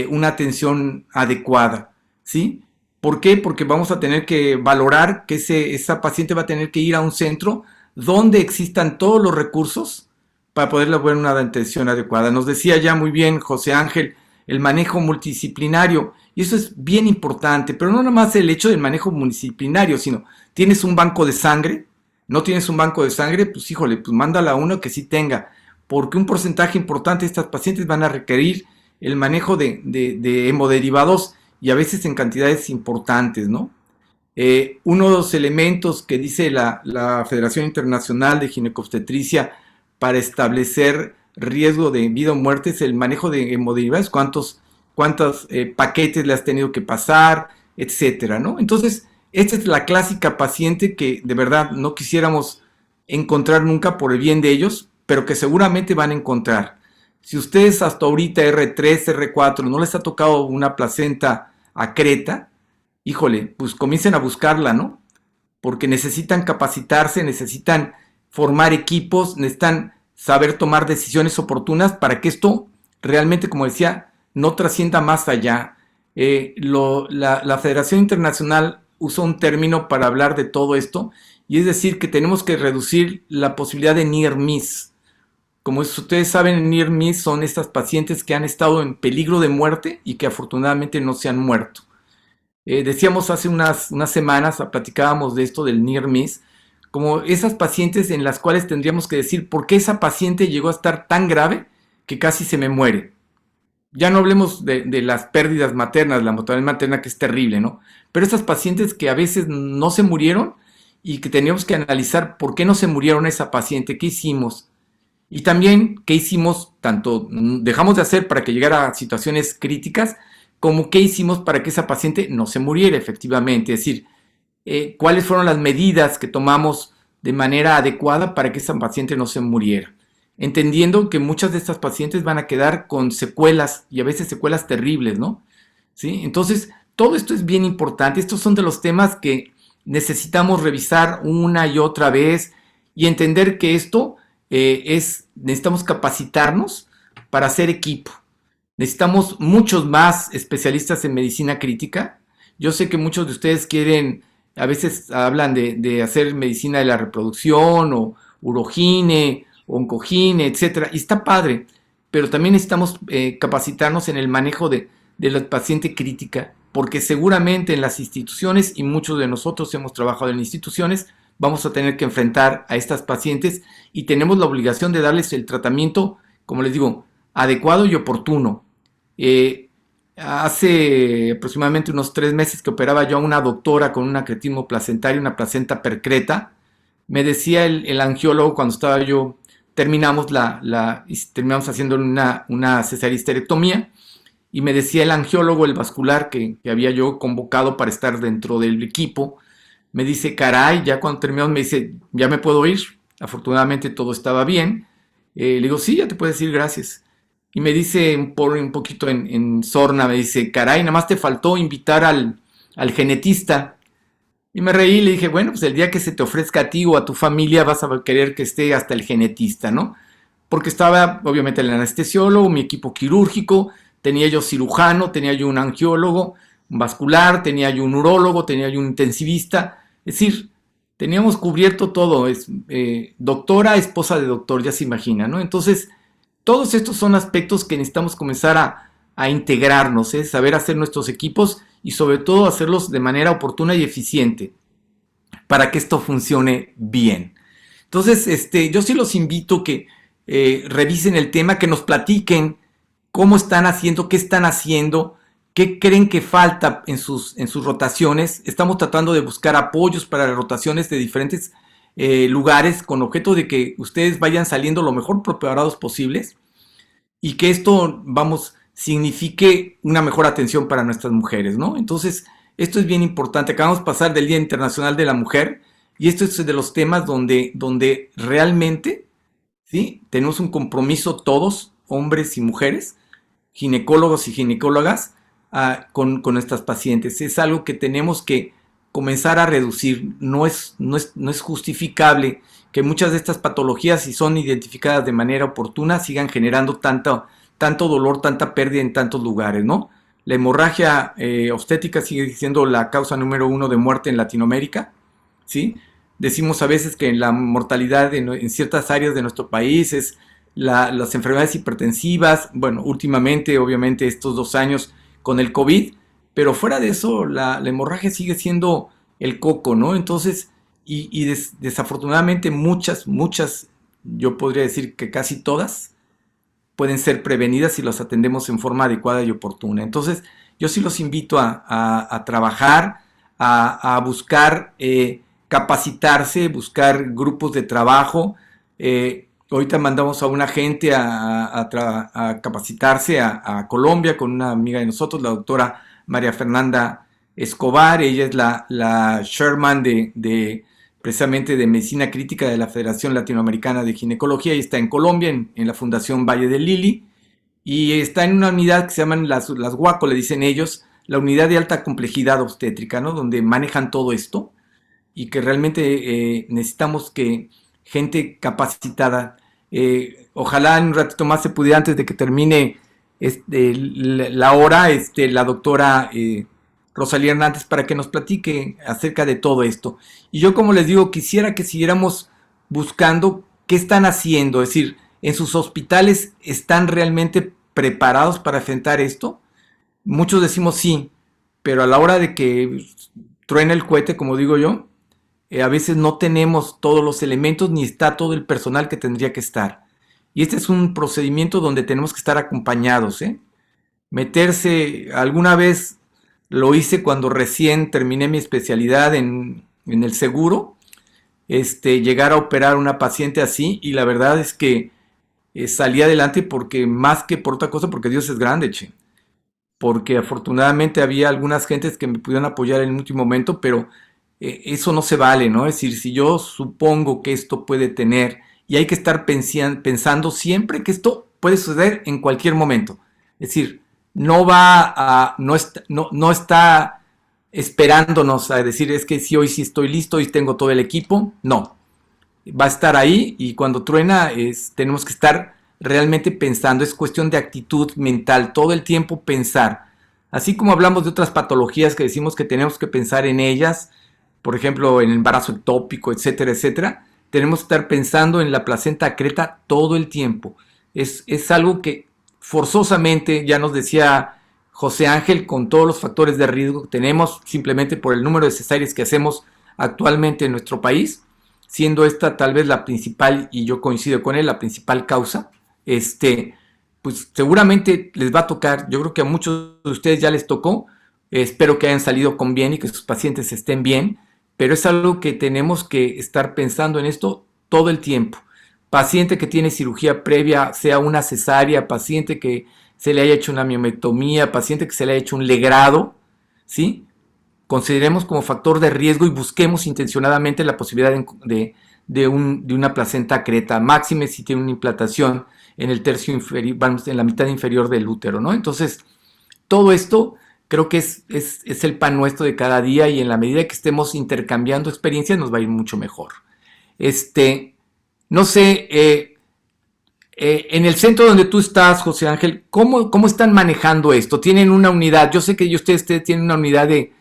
una atención adecuada, ¿sí? ¿Por qué? Porque vamos a tener que valorar que esa paciente va a tener que ir a un centro donde existan todos los recursos para poderle dar una atención adecuada. Nos decía ya muy bien José Ángel, el manejo multidisciplinario, y eso es bien importante, pero no nada más el hecho del manejo multidisciplinario, sino tienes un banco de sangre, no tienes un banco de sangre, pues híjole, pues mándala a uno que sí tenga, porque un porcentaje importante de estas pacientes van a requerir el manejo de hemoderivados y a veces en cantidades importantes, ¿no? Uno de los elementos que dice la Federación Internacional de Ginecobstetricia para establecer riesgo de vida o muerte es el manejo de hemoderivados, cuántos paquetes le has tenido que pasar, etcétera, ¿no? Entonces, esta es la clásica paciente que de verdad no quisiéramos encontrar nunca por el bien de ellos, pero que seguramente van a encontrar. Si ustedes hasta ahorita R3, R4 no les ha tocado una placenta acreta, híjole, pues comiencen a buscarla, ¿no? Porque necesitan capacitarse, necesitan formar equipos, necesitan saber tomar decisiones oportunas para que esto realmente, como decía, no trascienda más allá. La Federación Internacional usa un término para hablar de todo esto, y es decir que tenemos que reducir la posibilidad de near miss. Como ustedes saben, near miss son estas pacientes que han estado en peligro de muerte y que afortunadamente no se han muerto. Decíamos hace unas semanas, platicábamos de esto del near miss, como esas pacientes en las cuales tendríamos que decir por qué esa paciente llegó a estar tan grave que casi se me muere. ya no hablemos de las pérdidas maternas, la mortalidad materna que es terrible, ¿no? Pero estas pacientes que a veces no se murieron y que teníamos que analizar por qué no se murieron esa paciente, qué hicimos. Y también qué hicimos, tanto dejamos de hacer para que llegara a situaciones críticas, como qué hicimos para que esa paciente no se muriera efectivamente. Es decir, cuáles fueron las medidas que tomamos de manera adecuada para que esa paciente no se muriera. Entendiendo que muchas de estas pacientes van a quedar con secuelas y a veces secuelas terribles, ¿no? ¿Sí? Entonces, todo esto es bien importante. Estos son de los temas que necesitamos revisar una y otra vez y entender que esto necesitamos capacitarnos para hacer equipo. Necesitamos muchos más especialistas en medicina crítica. Yo sé que muchos de ustedes quieren, a veces hablan de hacer medicina de la reproducción o urogine, oncogine, etcétera, y está padre, pero también necesitamos capacitarnos en el manejo de la paciente crítica, porque seguramente en las instituciones, y muchos de nosotros hemos trabajado en instituciones, vamos a tener que enfrentar a estas pacientes y tenemos la obligación de darles el tratamiento, como les digo, adecuado y oportuno. Hace aproximadamente unos 3 meses que operaba yo a una doctora con un acretismo placentario, una placenta percreta. Me decía el angiólogo cuando estaba yo, terminamos haciendo una cesaristerectomía, y me decía el angiólogo, el vascular que había yo convocado para estar dentro del equipo, me dice, caray, ya cuando terminamos me dice, ya me puedo ir. Afortunadamente todo estaba bien. Le digo, sí, ya te puedes ir, gracias. Y me dice un poquito en sorna, me dice, caray, nada más te faltó invitar al genetista. Y me reí y le dije, bueno, pues el día que se te ofrezca a ti o a tu familia vas a querer que esté hasta el genetista, ¿no? Porque estaba obviamente el anestesiólogo, mi equipo quirúrgico, tenía yo cirujano, tenía yo un angiólogo, un vascular, tenía yo un urólogo, tenía yo un intensivista. Es decir, teníamos cubierto todo, doctora, esposa de doctor, ya se imagina, ¿no? Entonces, todos estos son aspectos que necesitamos comenzar a integrarnos, saber hacer nuestros equipos y sobre todo hacerlos de manera oportuna y eficiente para que esto funcione bien. Entonces, yo sí los invito que revisen el tema, que nos platiquen cómo están haciendo, qué creen que falta en sus rotaciones. Estamos tratando de buscar apoyos para las rotaciones de diferentes lugares con objeto de que ustedes vayan saliendo lo mejor preparados posibles y que esto, signifique una mejor atención para nuestras mujeres, ¿no? Entonces, esto es bien importante. Acabamos de pasar del Día Internacional de la Mujer y esto es de los temas donde realmente, ¿sí?, tenemos un compromiso todos, hombres y mujeres, ginecólogos y ginecólogas, con nuestras pacientes. Es algo que tenemos que comenzar a reducir. No es justificable que muchas de estas patologías, si son identificadas de manera oportuna, sigan generando tanto dolor, tanta pérdida en tantos lugares, ¿no? La hemorragia obstétrica sigue siendo la causa número 1 de muerte en Latinoamérica, ¿sí? Decimos a veces que la mortalidad en ciertas áreas de nuestro país es las enfermedades hipertensivas, bueno, últimamente, obviamente, estos 2 años con el COVID, pero fuera de eso, la hemorragia sigue siendo el coco, ¿no? Entonces, desafortunadamente muchas, yo podría decir que casi todas, pueden ser prevenidas si los atendemos en forma adecuada y oportuna. Entonces, yo sí los invito a trabajar, a buscar capacitarse, buscar grupos de trabajo. Ahorita mandamos a una gente a capacitarse a Colombia con una amiga de nosotros, la doctora María Fernanda Escobar. Ella es la chairman precisamente de Medicina Crítica de la Federación Latinoamericana de Ginecología, y está en Colombia, en la Fundación Valle del Lili, y está en una unidad que se llaman las WACO, le dicen ellos, la Unidad de Alta Complejidad Obstétrica, ¿no?, donde manejan todo esto, y que realmente necesitamos que gente capacitada, ojalá en un ratito más se pudiera, antes de que termine la hora, la doctora Rosalía Hernández, para que nos platique acerca de todo esto. Y yo, como les digo, quisiera que siguiéramos buscando qué están haciendo, es decir, en sus hospitales están realmente preparados para enfrentar esto. Muchos decimos sí, pero a la hora de que truena el cohete, como digo yo, a veces no tenemos todos los elementos ni está todo el personal que tendría que estar. Y este es un procedimiento donde tenemos que estar acompañados, meterse, alguna vez lo hice cuando recién terminé mi especialidad en el seguro, llegar a operar a una paciente así, y la verdad es que salí adelante porque más que por otra cosa, porque Dios es grande, che. Porque afortunadamente había algunas gentes que me pudieron apoyar en el último momento, pero eso no se vale, ¿no? Es decir, si yo supongo que esto puede tener, y hay que estar pensando siempre que esto puede suceder en cualquier momento. Es decir, no está esperándonos a decir, es que si hoy sí estoy listo, hoy tengo todo el equipo. No, va a estar ahí, y cuando truena tenemos que estar realmente pensando. Es cuestión de actitud mental, todo el tiempo pensar. Así como hablamos de otras patologías que decimos que tenemos que pensar en ellas, por ejemplo, en el embarazo ectópico, etcétera, etcétera, tenemos que estar pensando en la placenta acreta todo el tiempo. Es algo que forzosamente, ya nos decía José Ángel, con todos los factores de riesgo que tenemos, simplemente por el número de cesáreas que hacemos actualmente en nuestro país, siendo esta tal vez la principal, y yo coincido con él, la principal causa, pues seguramente les va a tocar. Yo creo que a muchos de ustedes ya les tocó. Espero que hayan salido con bien y que sus pacientes estén bien, pero es algo que tenemos que estar pensando en esto todo el tiempo. Paciente que tiene cirugía previa, sea una cesárea, paciente que se le haya hecho una miomectomía, paciente que se le haya hecho un legrado, ¿sí? Consideremos como factor de riesgo y busquemos intencionadamente la posibilidad de una placenta acreta, máxime si tiene una implantación en el tercio inferior, vamos, en la mitad inferior del útero, ¿no? Entonces, todo esto creo que es el pan nuestro de cada día, y en la medida que estemos intercambiando experiencias nos va a ir mucho mejor. No sé, en el centro donde tú estás, José Ángel, ¿cómo están manejando esto? ¿Tienen una unidad? Yo sé que ustedes tienen una unidad de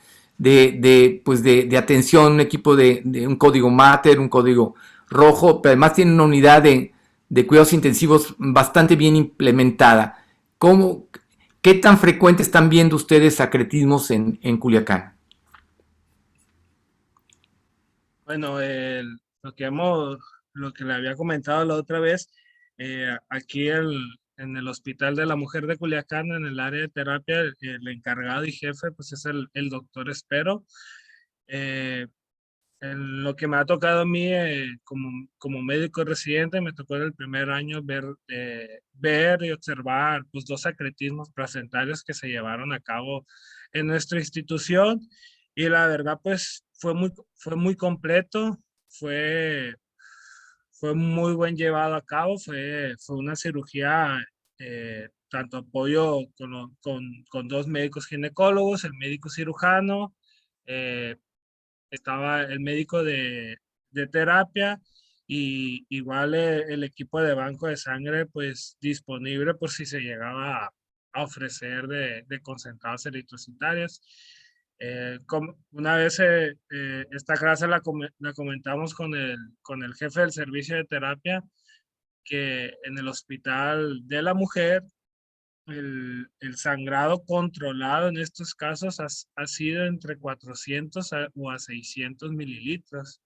atención, un equipo de un código Mater, un código rojo, pero además tienen una unidad de cuidados intensivos bastante bien implementada. ¿Qué tan frecuente están viendo ustedes acretismos en Culiacán? Bueno, lo que le había comentado la otra vez, aquí en el Hospital de la Mujer de Culiacán, en el área de terapia, el encargado y jefe, pues es el doctor Espero. En lo que me ha tocado a mí como médico residente, me tocó en el primer año ver y observar pues, 2 acretismos placentarios que se llevaron a cabo en nuestra institución, y la verdad pues fue muy completo, fue muy buen llevado a cabo, fue una cirugía, tanto apoyo con 2 médicos ginecólogos, el médico cirujano, eh, estaba el médico de terapia, y igual el equipo de banco de sangre pues disponible por si se llegaba a ofrecer de concentrados eritrocitarios. Una vez esta clase la comentamos con el jefe del servicio de terapia, que en el Hospital de la Mujer el sangrado controlado en estos casos ha sido entre 400 o a 600 mililitros.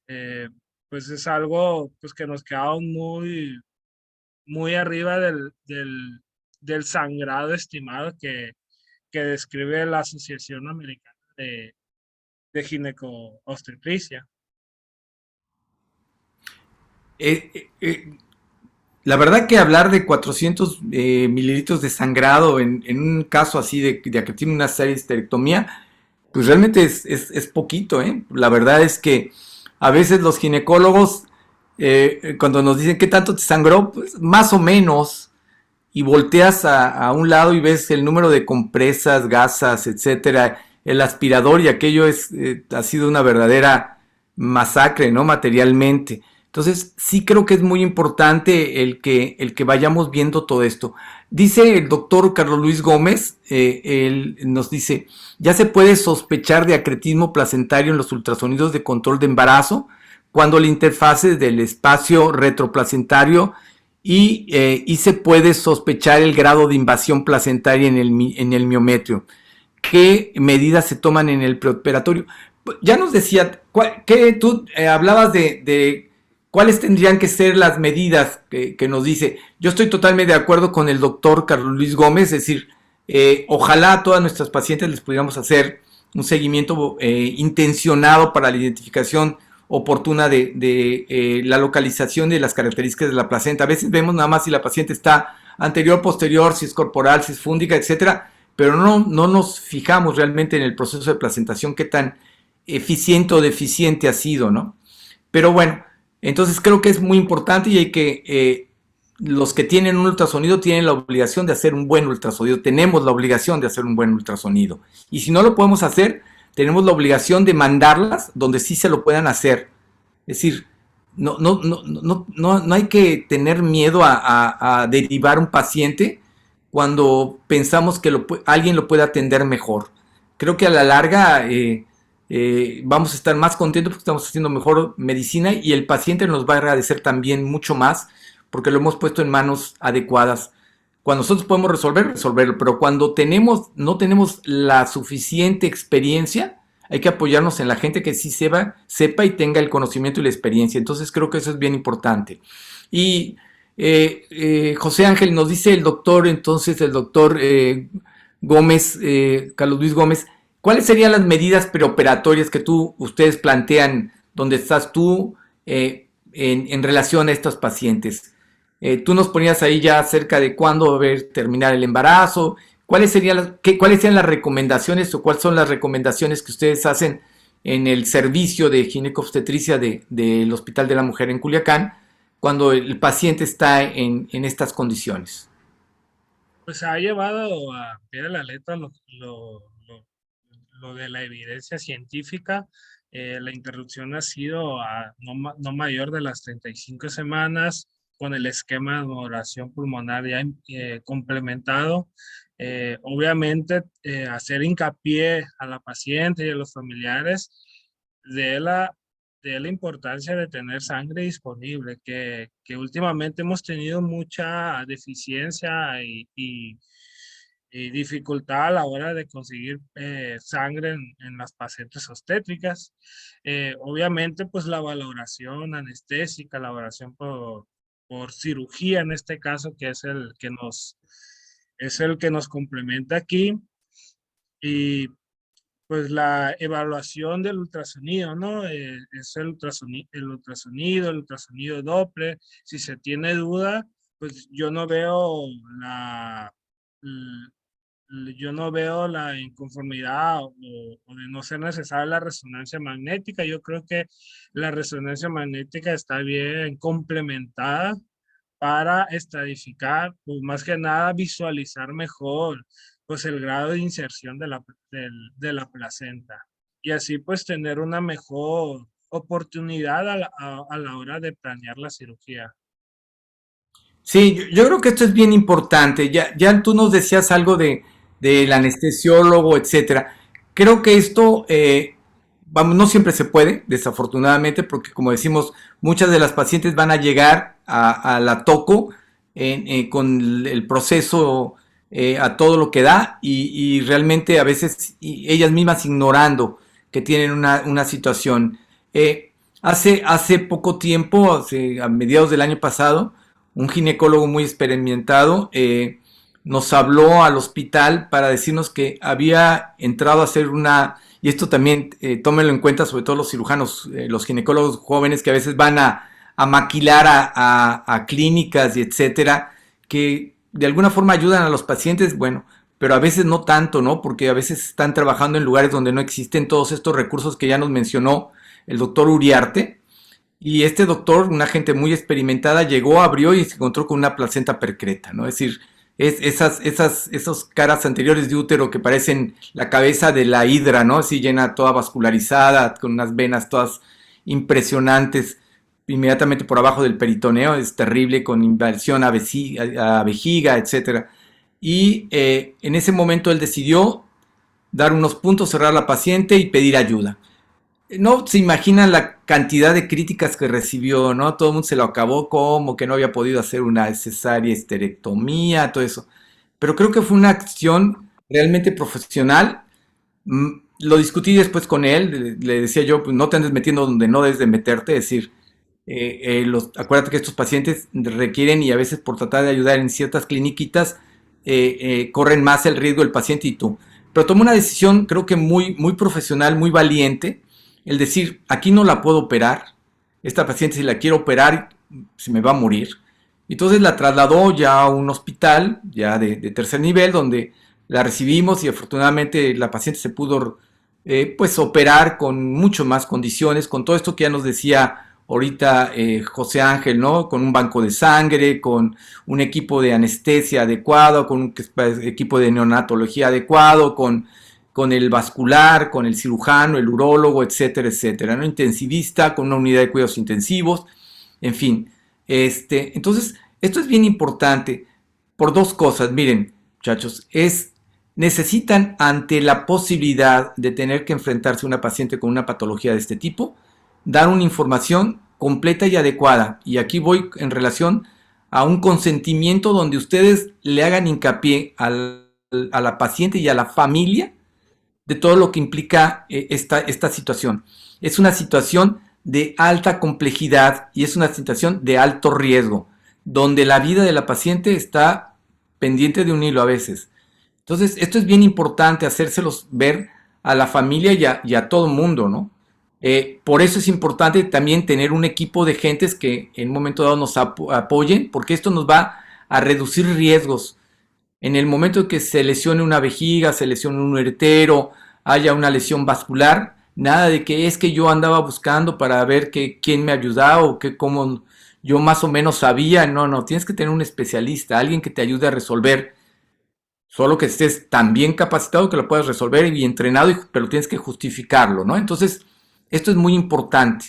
Eh, pues es algo pues, que nos quedaba muy arriba del sangrado estimado que describe la Asociación Americana de Gineco-Obstetricia. La verdad que hablar de 400 mililitros de sangrado en un caso así de que tiene una seria histerectomía, pues realmente es poquito, ¿eh? La verdad es que a veces los ginecólogos, cuando nos dicen qué tanto te sangró, pues más o menos, y volteas a un lado y ves el número de compresas, gasas, etcétera, el aspirador, y aquello ha sido una verdadera masacre, ¿no? Materialmente. Entonces, sí creo que es muy importante el que vayamos viendo todo esto. Dice el doctor Carlos Luis Gómez, él nos dice, ya se puede sospechar de acretismo placentario en los ultrasonidos de control de embarazo cuando la interfase del espacio retroplacentario y se puede sospechar el grado de invasión placentaria en el miometrio. ¿Qué medidas se toman en el preoperatorio? Ya nos decía, que tú hablabas de cuáles tendrían que ser las medidas que nos dice. Yo estoy totalmente de acuerdo con el doctor Carlos Luis Gómez, es decir, Ojalá a todas nuestras pacientes les pudiéramos hacer un seguimiento intencionado para la identificación oportuna de la localización de las características de la placenta. A veces vemos nada más si la paciente está anterior, posterior, si es corporal, si es fúndica, etcétera, pero no nos fijamos realmente en el proceso de placentación, qué tan eficiente o deficiente ha sido, ¿no? Pero bueno, entonces creo que es muy importante y hay que, los que tienen un ultrasonido tienen la obligación de hacer un buen ultrasonido, tenemos la obligación de hacer un buen ultrasonido. Y si no lo podemos hacer, tenemos la obligación de mandarlas donde sí se lo puedan hacer. Es decir, no hay que tener miedo a derivar un paciente cuando pensamos que alguien lo puede atender mejor. Creo que a la larga vamos a estar más contentos porque estamos haciendo mejor medicina y el paciente nos va a agradecer también mucho más porque lo hemos puesto en manos adecuadas. Cuando nosotros podemos resolverlo, pero cuando no tenemos la suficiente experiencia, hay que apoyarnos en la gente que sí sepa y tenga el conocimiento y la experiencia. Entonces creo que eso es bien importante. Y José Ángel nos dice el doctor Gómez, Carlos Luis Gómez, ¿cuáles serían las medidas preoperatorias que ustedes plantean donde estás tú en relación a estos pacientes? Tú nos ponías ahí ya acerca de cuándo terminar el embarazo. ¿Cuáles serían las recomendaciones o cuáles son las recomendaciones que ustedes hacen en el servicio de ginecobstetricia del Hospital de la Mujer en Culiacán cuando el paciente está en estas condiciones? Pues ha llevado a pie de la letra lo de la evidencia científica. La interrupción ha sido no mayor de las 35 semanas con el esquema de modulación pulmonar ya complementado. Obviamente, hacer hincapié a la paciente y a los familiares de la importancia de tener sangre disponible, que últimamente hemos tenido mucha deficiencia y dificultad a la hora de conseguir sangre en las pacientes obstétricas. Obviamente, pues la valoración anestésica, la valoración por cirugía en este caso, que es el que nos complementa aquí, y pues la evaluación del ultrasonido, ¿no? Es el ultrasonido Doppler. Si se tiene duda, pues yo no veo la inconformidad o de no ser necesaria la resonancia magnética. Yo creo que la resonancia magnética está bien complementada para estratificar, pues más que nada visualizar mejor pues el grado de inserción de la placenta y así pues tener una mejor oportunidad a la hora de planear la cirugía. Sí, yo creo que esto es bien importante. Ya tú nos decías algo del anestesiólogo, etcétera. Creo que esto, vamos, no siempre se puede, desafortunadamente, porque como decimos, muchas de las pacientes van a llegar a la toco con el proceso a todo lo que da y realmente a veces ellas mismas ignorando que tienen una situación. Hace poco tiempo, a mediados del año pasado, un ginecólogo muy experimentado nos habló al hospital para decirnos que había entrado a hacer y esto también tómenlo en cuenta, sobre todo los cirujanos, los ginecólogos jóvenes que a veces van a maquilar a clínicas y etcétera, que de alguna forma ayudan a los pacientes, bueno, pero a veces no tanto, ¿no? Porque a veces están trabajando en lugares donde no existen todos estos recursos que ya nos mencionó el doctor Uriarte. Y este doctor, una gente muy experimentada, llegó, abrió y se encontró con una placenta percreta, ¿no? Es decir, esos caras anteriores de útero que parecen la cabeza de la hidra, ¿no? Así llena, toda vascularizada, con unas venas todas impresionantes, inmediatamente por abajo del peritoneo, es terrible, con invasión a vejiga, etcétera. Y en ese momento él decidió dar unos puntos, cerrar a la paciente y pedir ayuda. No se imaginan la cantidad de críticas que recibió, ¿no? Todo el mundo se lo acabó como que no había podido hacer una cesárea esterectomía, todo eso. Pero creo que fue una acción realmente profesional. Lo discutí después con él, le decía yo, pues no te andes metiendo donde no debes de meterte, es decir, acuérdate que estos pacientes requieren y a veces por tratar de ayudar en ciertas cliniquitas, corren más el riesgo el paciente y tú. Pero tomé una decisión, creo que muy profesional, muy valiente, el decir, aquí no la puedo operar, esta paciente si la quiero operar, se me va a morir. Entonces la trasladó ya a un hospital, ya de tercer nivel, donde la recibimos y afortunadamente la paciente se pudo pues operar con mucho más condiciones, con todo esto que ya nos decía ahorita José Ángel, ¿no? Con un banco de sangre, con un equipo de anestesia adecuado, con un equipo de neonatología adecuado, con el vascular, con el cirujano, el urólogo, etcétera, etcétera, ¿no? Intensivista, con una unidad de cuidados intensivos, en fin. Entonces, esto es bien importante por dos cosas. Miren, muchachos, necesitan ante la posibilidad de tener que enfrentarse a una paciente con una patología de este tipo, dar una información completa y adecuada. Y aquí voy en relación a un consentimiento donde ustedes le hagan hincapié a la paciente y a la familia de todo lo que implica esta situación. Es una situación de alta complejidad y es una situación de alto riesgo, donde la vida de la paciente está pendiente de un hilo a veces. Entonces, esto es bien importante hacérselos ver a la familia y a todo el mundo, ¿no? Por eso es importante también tener un equipo de gentes que en un momento dado nos apoyen, porque esto nos va a reducir riesgos. En el momento en que se lesione una vejiga, se lesione un uretero, haya una lesión vascular, nada de que es que yo andaba buscando para ver quién me ayudaba o cómo yo más o menos sabía. No, tienes que tener un especialista, alguien que te ayude a resolver. Solo que estés tan bien capacitado que lo puedas resolver y entrenado, pero tienes que justificarlo, ¿no? Entonces, esto es muy importante,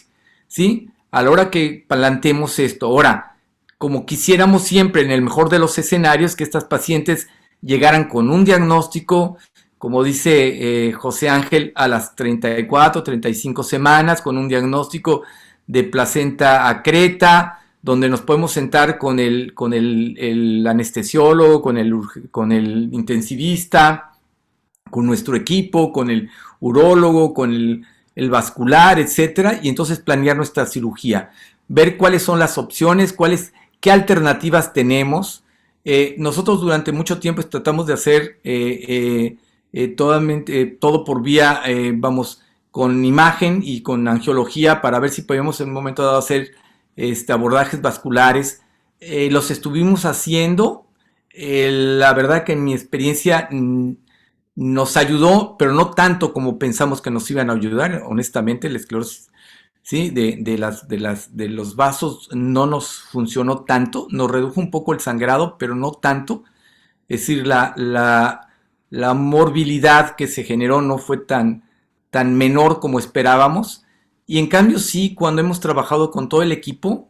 ¿sí? A la hora que planteemos esto. Ahora, como quisiéramos siempre en el mejor de los escenarios, que estas pacientes llegaran con un diagnóstico, como dice José Ángel, a las 34, 35 semanas, con un diagnóstico de placenta acreta, donde nos podemos sentar con el anestesiólogo, con el intensivista, con nuestro equipo, con el urólogo, con el vascular, etcétera, y entonces planear nuestra cirugía, ver cuáles son las opciones, qué alternativas tenemos. Nosotros durante mucho tiempo tratamos de hacer todo por vía, vamos, con imagen y con angiología para ver si podemos en un momento dado hacer abordajes vasculares. Los estuvimos haciendo. La verdad que en mi experiencia nos ayudó, pero no tanto como pensamos que nos iban a ayudar. Honestamente, la esclerosis, ¿sí? de los vasos no nos funcionó tanto. Nos redujo un poco el sangrado, pero no tanto. Es decir, la morbilidad que se generó no fue tan menor como esperábamos. Y en cambio sí, cuando hemos trabajado con todo el equipo,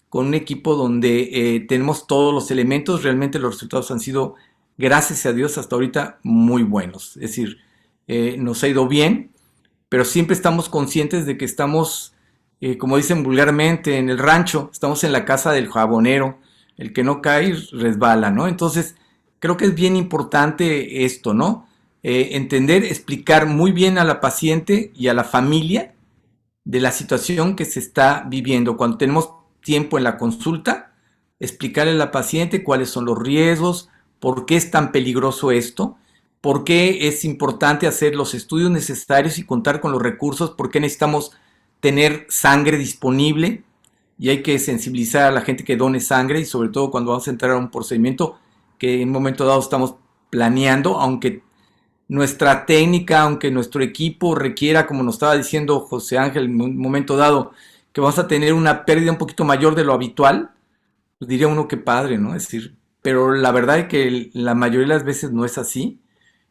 con un equipo donde tenemos todos los elementos, realmente los resultados han sido, gracias a Dios, hasta ahorita muy buenos. Es decir, nos ha ido bien, pero siempre estamos conscientes de que estamos, como dicen vulgarmente, en el rancho, estamos en la casa del jabonero, el que no cae resbala, ¿no? Entonces, creo que es bien importante esto, ¿no? Entender, explicar muy bien a la paciente y a la familia de la situación que se está viviendo. Cuando tenemos tiempo en la consulta, explicarle a la paciente cuáles son los riesgos, por qué es tan peligroso esto, por qué es importante hacer los estudios necesarios y contar con los recursos, por qué necesitamos tener sangre disponible y hay que sensibilizar a la gente que done sangre y sobre todo cuando vamos a entrar a un procedimiento que en un momento dado estamos planeando, aunque nuestra técnica, aunque nuestro equipo requiera, como nos estaba diciendo José Ángel en un momento dado, que vamos a tener una pérdida un poquito mayor de lo habitual, pues diría uno que padre, ¿no? Es decir, pero la verdad es que la mayoría de las veces no es así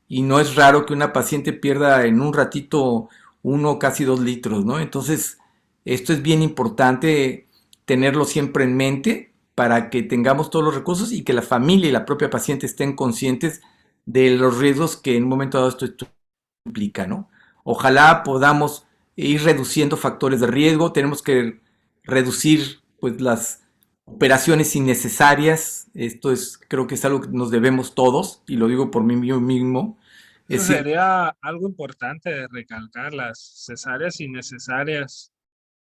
y no es raro que una paciente pierda en un ratito 1, casi 2 litros, ¿no? Entonces, esto es bien importante tenerlo siempre en mente para que tengamos todos los recursos y que la familia y la propia paciente estén conscientes de los riesgos que en un momento dado esto implica, ¿no? Ojalá podamos ir reduciendo factores de riesgo, tenemos que reducir pues las operaciones innecesarias, creo que es algo que nos debemos todos, y lo digo por mí mismo, es Eso decir, sería algo importante de recalcar, las cesáreas innecesarias,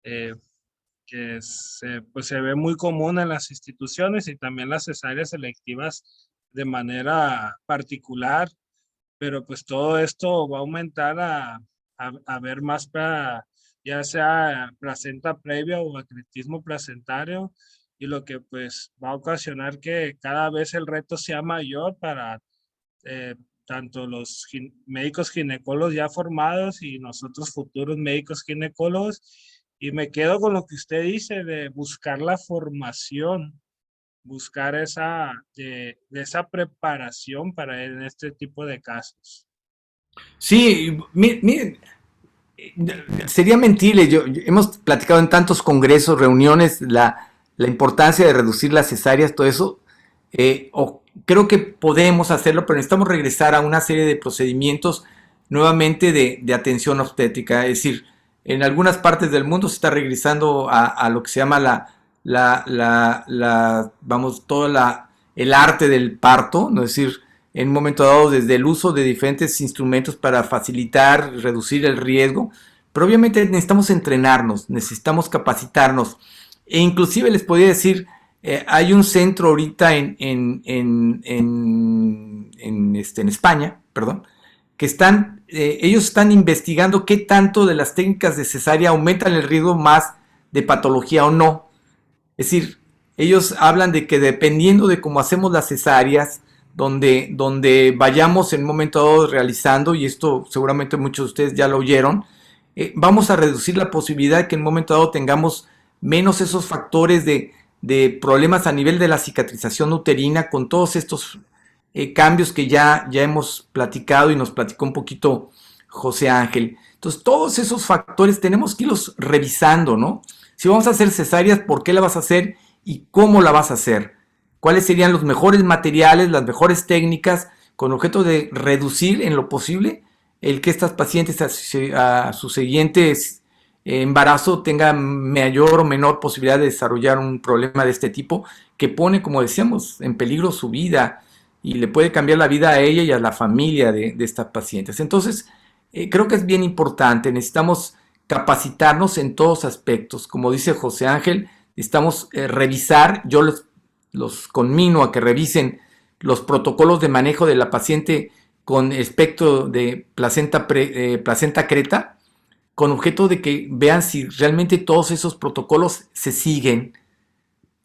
eh, pues se ve muy común en las instituciones y también las cesáreas selectivas de manera particular, pero pues todo esto va a aumentar a ver más para, ya sea placenta previa o acretismo placentario, y lo que pues va a ocasionar que cada vez el reto sea mayor para eh, tanto los médicos ginecólogos ya formados y nosotros futuros médicos ginecólogos. Y me quedo con lo que usted dice de buscar la formación, buscar de esa preparación para en este tipo de casos. Sí, miren, sería mentirle, hemos platicado en tantos congresos, reuniones, la importancia de reducir las cesáreas, todo eso, creo que podemos hacerlo, pero necesitamos regresar a una serie de procedimientos nuevamente de atención obstétrica, es decir, en algunas partes del mundo se está regresando a lo que se llama vamos, el arte del parto, ¿no? Es decir, en un momento dado desde el uso de diferentes instrumentos para facilitar, reducir el riesgo, pero obviamente necesitamos entrenarnos, necesitamos capacitarnos, e inclusive les podría decir, hay un centro ahorita en España, perdón, que ellos están investigando qué tanto de las técnicas de cesárea aumentan el riesgo más de patología o no. Es decir, ellos hablan de que dependiendo de cómo hacemos las cesáreas, donde vayamos en un momento dado realizando, y esto seguramente muchos de ustedes ya lo oyeron, vamos a reducir la posibilidad de que en un momento dado tengamos menos esos factores de problemas a nivel de la cicatrización uterina con todos estos cambios que ya hemos platicado y nos platicó un poquito José Ángel. Entonces, todos esos factores tenemos que irlos revisando, ¿no? Si vamos a hacer cesáreas, ¿por qué la vas a hacer y cómo la vas a hacer? ¿Cuáles serían los mejores materiales, las mejores técnicas, con objeto de reducir en lo posible el que estas pacientes a su siguiente embarazo tengan mayor o menor posibilidad de desarrollar un problema de este tipo que pone, como decíamos, en peligro su vida y le puede cambiar la vida a ella y a la familia de estas pacientes? Entonces, creo que es bien importante, necesitamos capacitarnos en todos aspectos. Como dice José Ángel, necesitamos revisar, yo los conmino a que revisen los protocolos de manejo de la paciente con espectro de placenta creta, con objeto de que vean si realmente todos esos protocolos se siguen.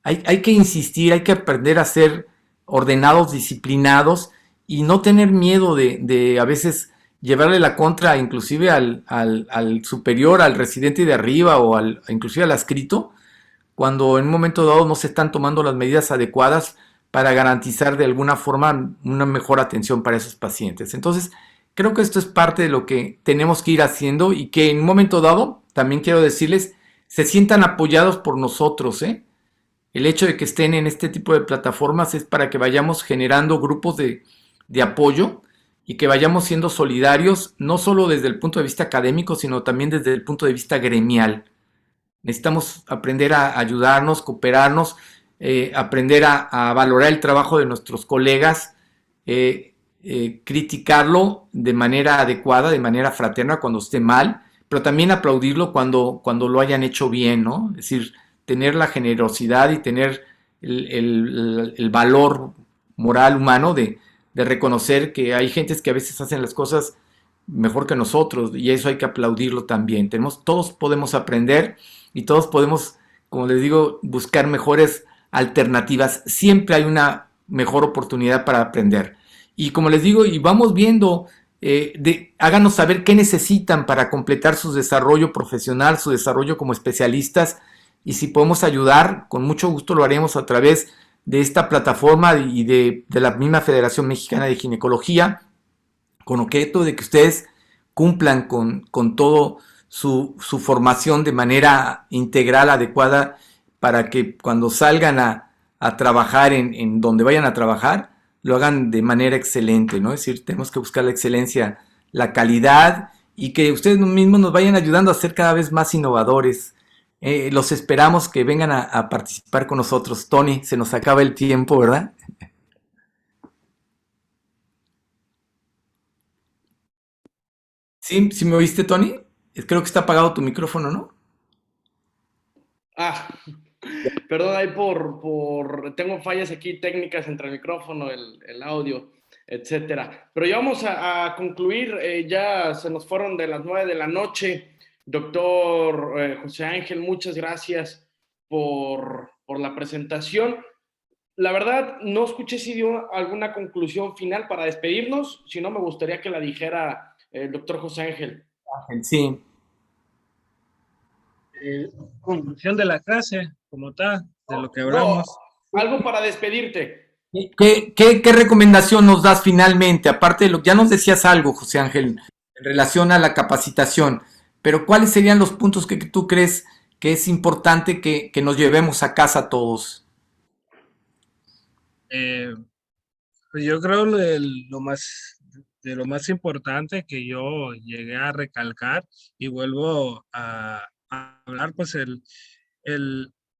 Hay que insistir, hay que aprender a ser ordenados, disciplinados y no tener miedo de a veces llevarle la contra inclusive al superior, al residente de arriba o inclusive al adscrito, cuando en un momento dado no se están tomando las medidas adecuadas para garantizar de alguna forma una mejor atención para esos pacientes. Entonces, creo que esto es parte de lo que tenemos que ir haciendo y que en un momento dado, también quiero decirles, se sientan apoyados por nosotros, ¿eh? El hecho de que estén en este tipo de plataformas es para que vayamos generando grupos de apoyo y que vayamos siendo solidarios, no solo desde el punto de vista académico, sino también desde el punto de vista gremial. Necesitamos aprender a ayudarnos, cooperarnos, aprender a valorar el trabajo de nuestros colegas, criticarlo de manera adecuada, de manera fraterna cuando esté mal, pero también aplaudirlo cuando lo hayan hecho bien, ¿no? Es decir, tener la generosidad y tener el valor moral humano de reconocer que hay gentes que a veces hacen las cosas mejor que nosotros y eso hay que aplaudirlo también. Todos podemos aprender y todos podemos, como les digo, buscar mejores alternativas. Siempre hay una mejor oportunidad para aprender. Y como les digo, y vamos viendo, háganos saber qué necesitan para completar su desarrollo profesional, su desarrollo como especialistas. Y si podemos ayudar, con mucho gusto lo haremos a través de esta plataforma y de la misma Federación Mexicana de Ginecología, con objeto de que ustedes cumplan con todo su formación de manera integral, adecuada, para que cuando salgan a trabajar en donde vayan a trabajar, lo hagan de manera excelente, ¿no? Es decir, tenemos que buscar la excelencia, la calidad y que ustedes mismos nos vayan ayudando a ser cada vez más innovadores. Los esperamos que vengan a participar con nosotros. Tony, se nos acaba el tiempo, ¿verdad? ¿Sí? ¿Sí me oíste, Tony? Creo que está apagado tu micrófono, ¿no? Ah, Perdón ahí tengo fallas aquí técnicas entre el micrófono, el audio, etcétera. Pero ya vamos a concluir, ya se nos fueron de las 9 de la noche. Doctor José Ángel, muchas gracias por la presentación. La verdad, no escuché si dio alguna conclusión final para despedirnos, si no me gustaría que la dijera el doctor José Ángel. Sí. Conclusión de la clase, como tal, de lo que No, hablamos. algo para despedirte. ¿Qué recomendación nos das finalmente? Aparte de lo que ya nos decías algo, José Ángel, en relación a la capacitación, pero ¿cuáles serían los puntos que tú crees que es importante que nos llevemos a casa todos? Pues yo creo de lo más importante que yo llegué a recalcar y vuelvo a hablar, pues el,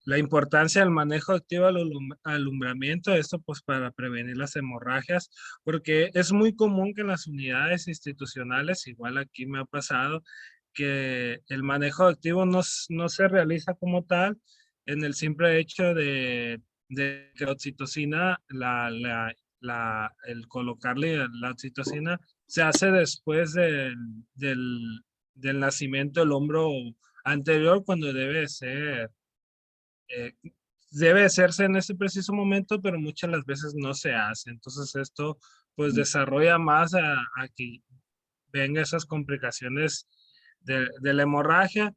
la importancia del manejo activo al alumbramiento, esto pues para prevenir las hemorragias, porque es muy común que en las unidades institucionales, igual aquí me ha pasado, que el manejo activo no se realiza como tal en el simple hecho de que la oxitocina, el colocarle la oxitocina se hace después del nacimiento del hombro anterior cuando eh, debe hacerse en ese preciso momento, pero muchas las veces no se hace. Entonces esto pues desarrolla más a que venga esas complicaciones de la hemorragia.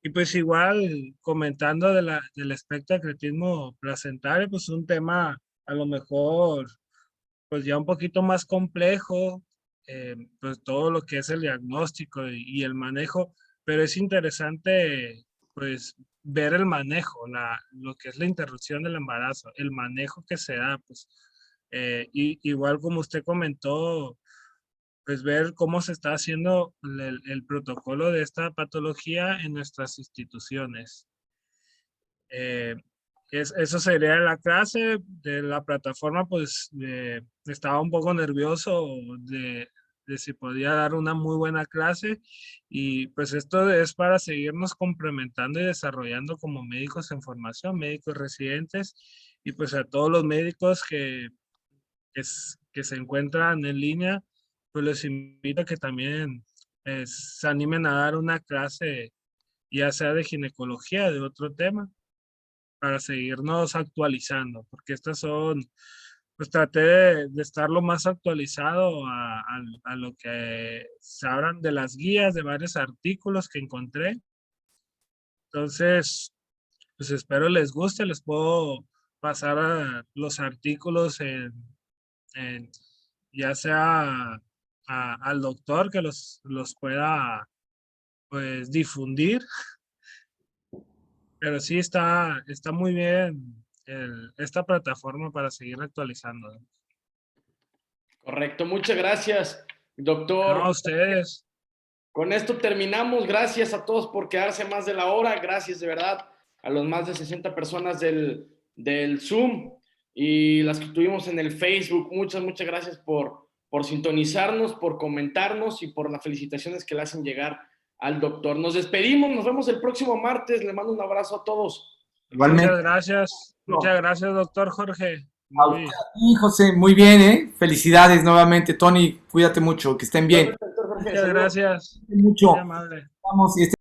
Y pues igual comentando del espectacletismo placentario, pues un tema a lo mejor pues ya un poquito más complejo, pues todo lo que es el diagnóstico y el manejo, pero es interesante pues ver el manejo, lo que es la interrupción del embarazo, el manejo que se da, pues igual como usted comentó, pues ver cómo se está haciendo el protocolo de esta patología en nuestras instituciones. Eh, eso sería la clase de la plataforma, pues estaba un poco nervioso de si podía dar una muy buena clase y pues esto es para seguirnos complementando y desarrollando como médicos en formación, médicos residentes y pues a todos los médicos que se encuentran en línea, pues les invito a que también se animen a dar una clase, ya sea de ginecología, de otro tema, para seguirnos actualizando, porque estas son, pues traté de estar lo más actualizado a lo que se hablan de las guías, de varios artículos que encontré. Entonces, pues espero les guste, les puedo pasar a los artículos en ya sea al doctor que los pueda pues difundir, pero sí está muy bien esta plataforma para seguir actualizando. Correcto, muchas gracias, No, doctor. a ustedes. Con esto terminamos. Gracias a todos por quedarse más de la hora. Gracias de verdad a los más de 60 personas del Zoom y las que tuvimos en el Facebook. Muchas gracias por sintonizarnos, por comentarnos y por las felicitaciones que le hacen llegar al doctor. Nos despedimos, nos vemos el próximo martes. Le mando un abrazo a todos. Igualmente. Muchas gracias, doctor Jorge. Sí, José, muy bien, ¿eh? Felicidades nuevamente, Tony. Cuídate mucho, que estén bien. Muchas gracias. Mucho. Muy amable. Vamos y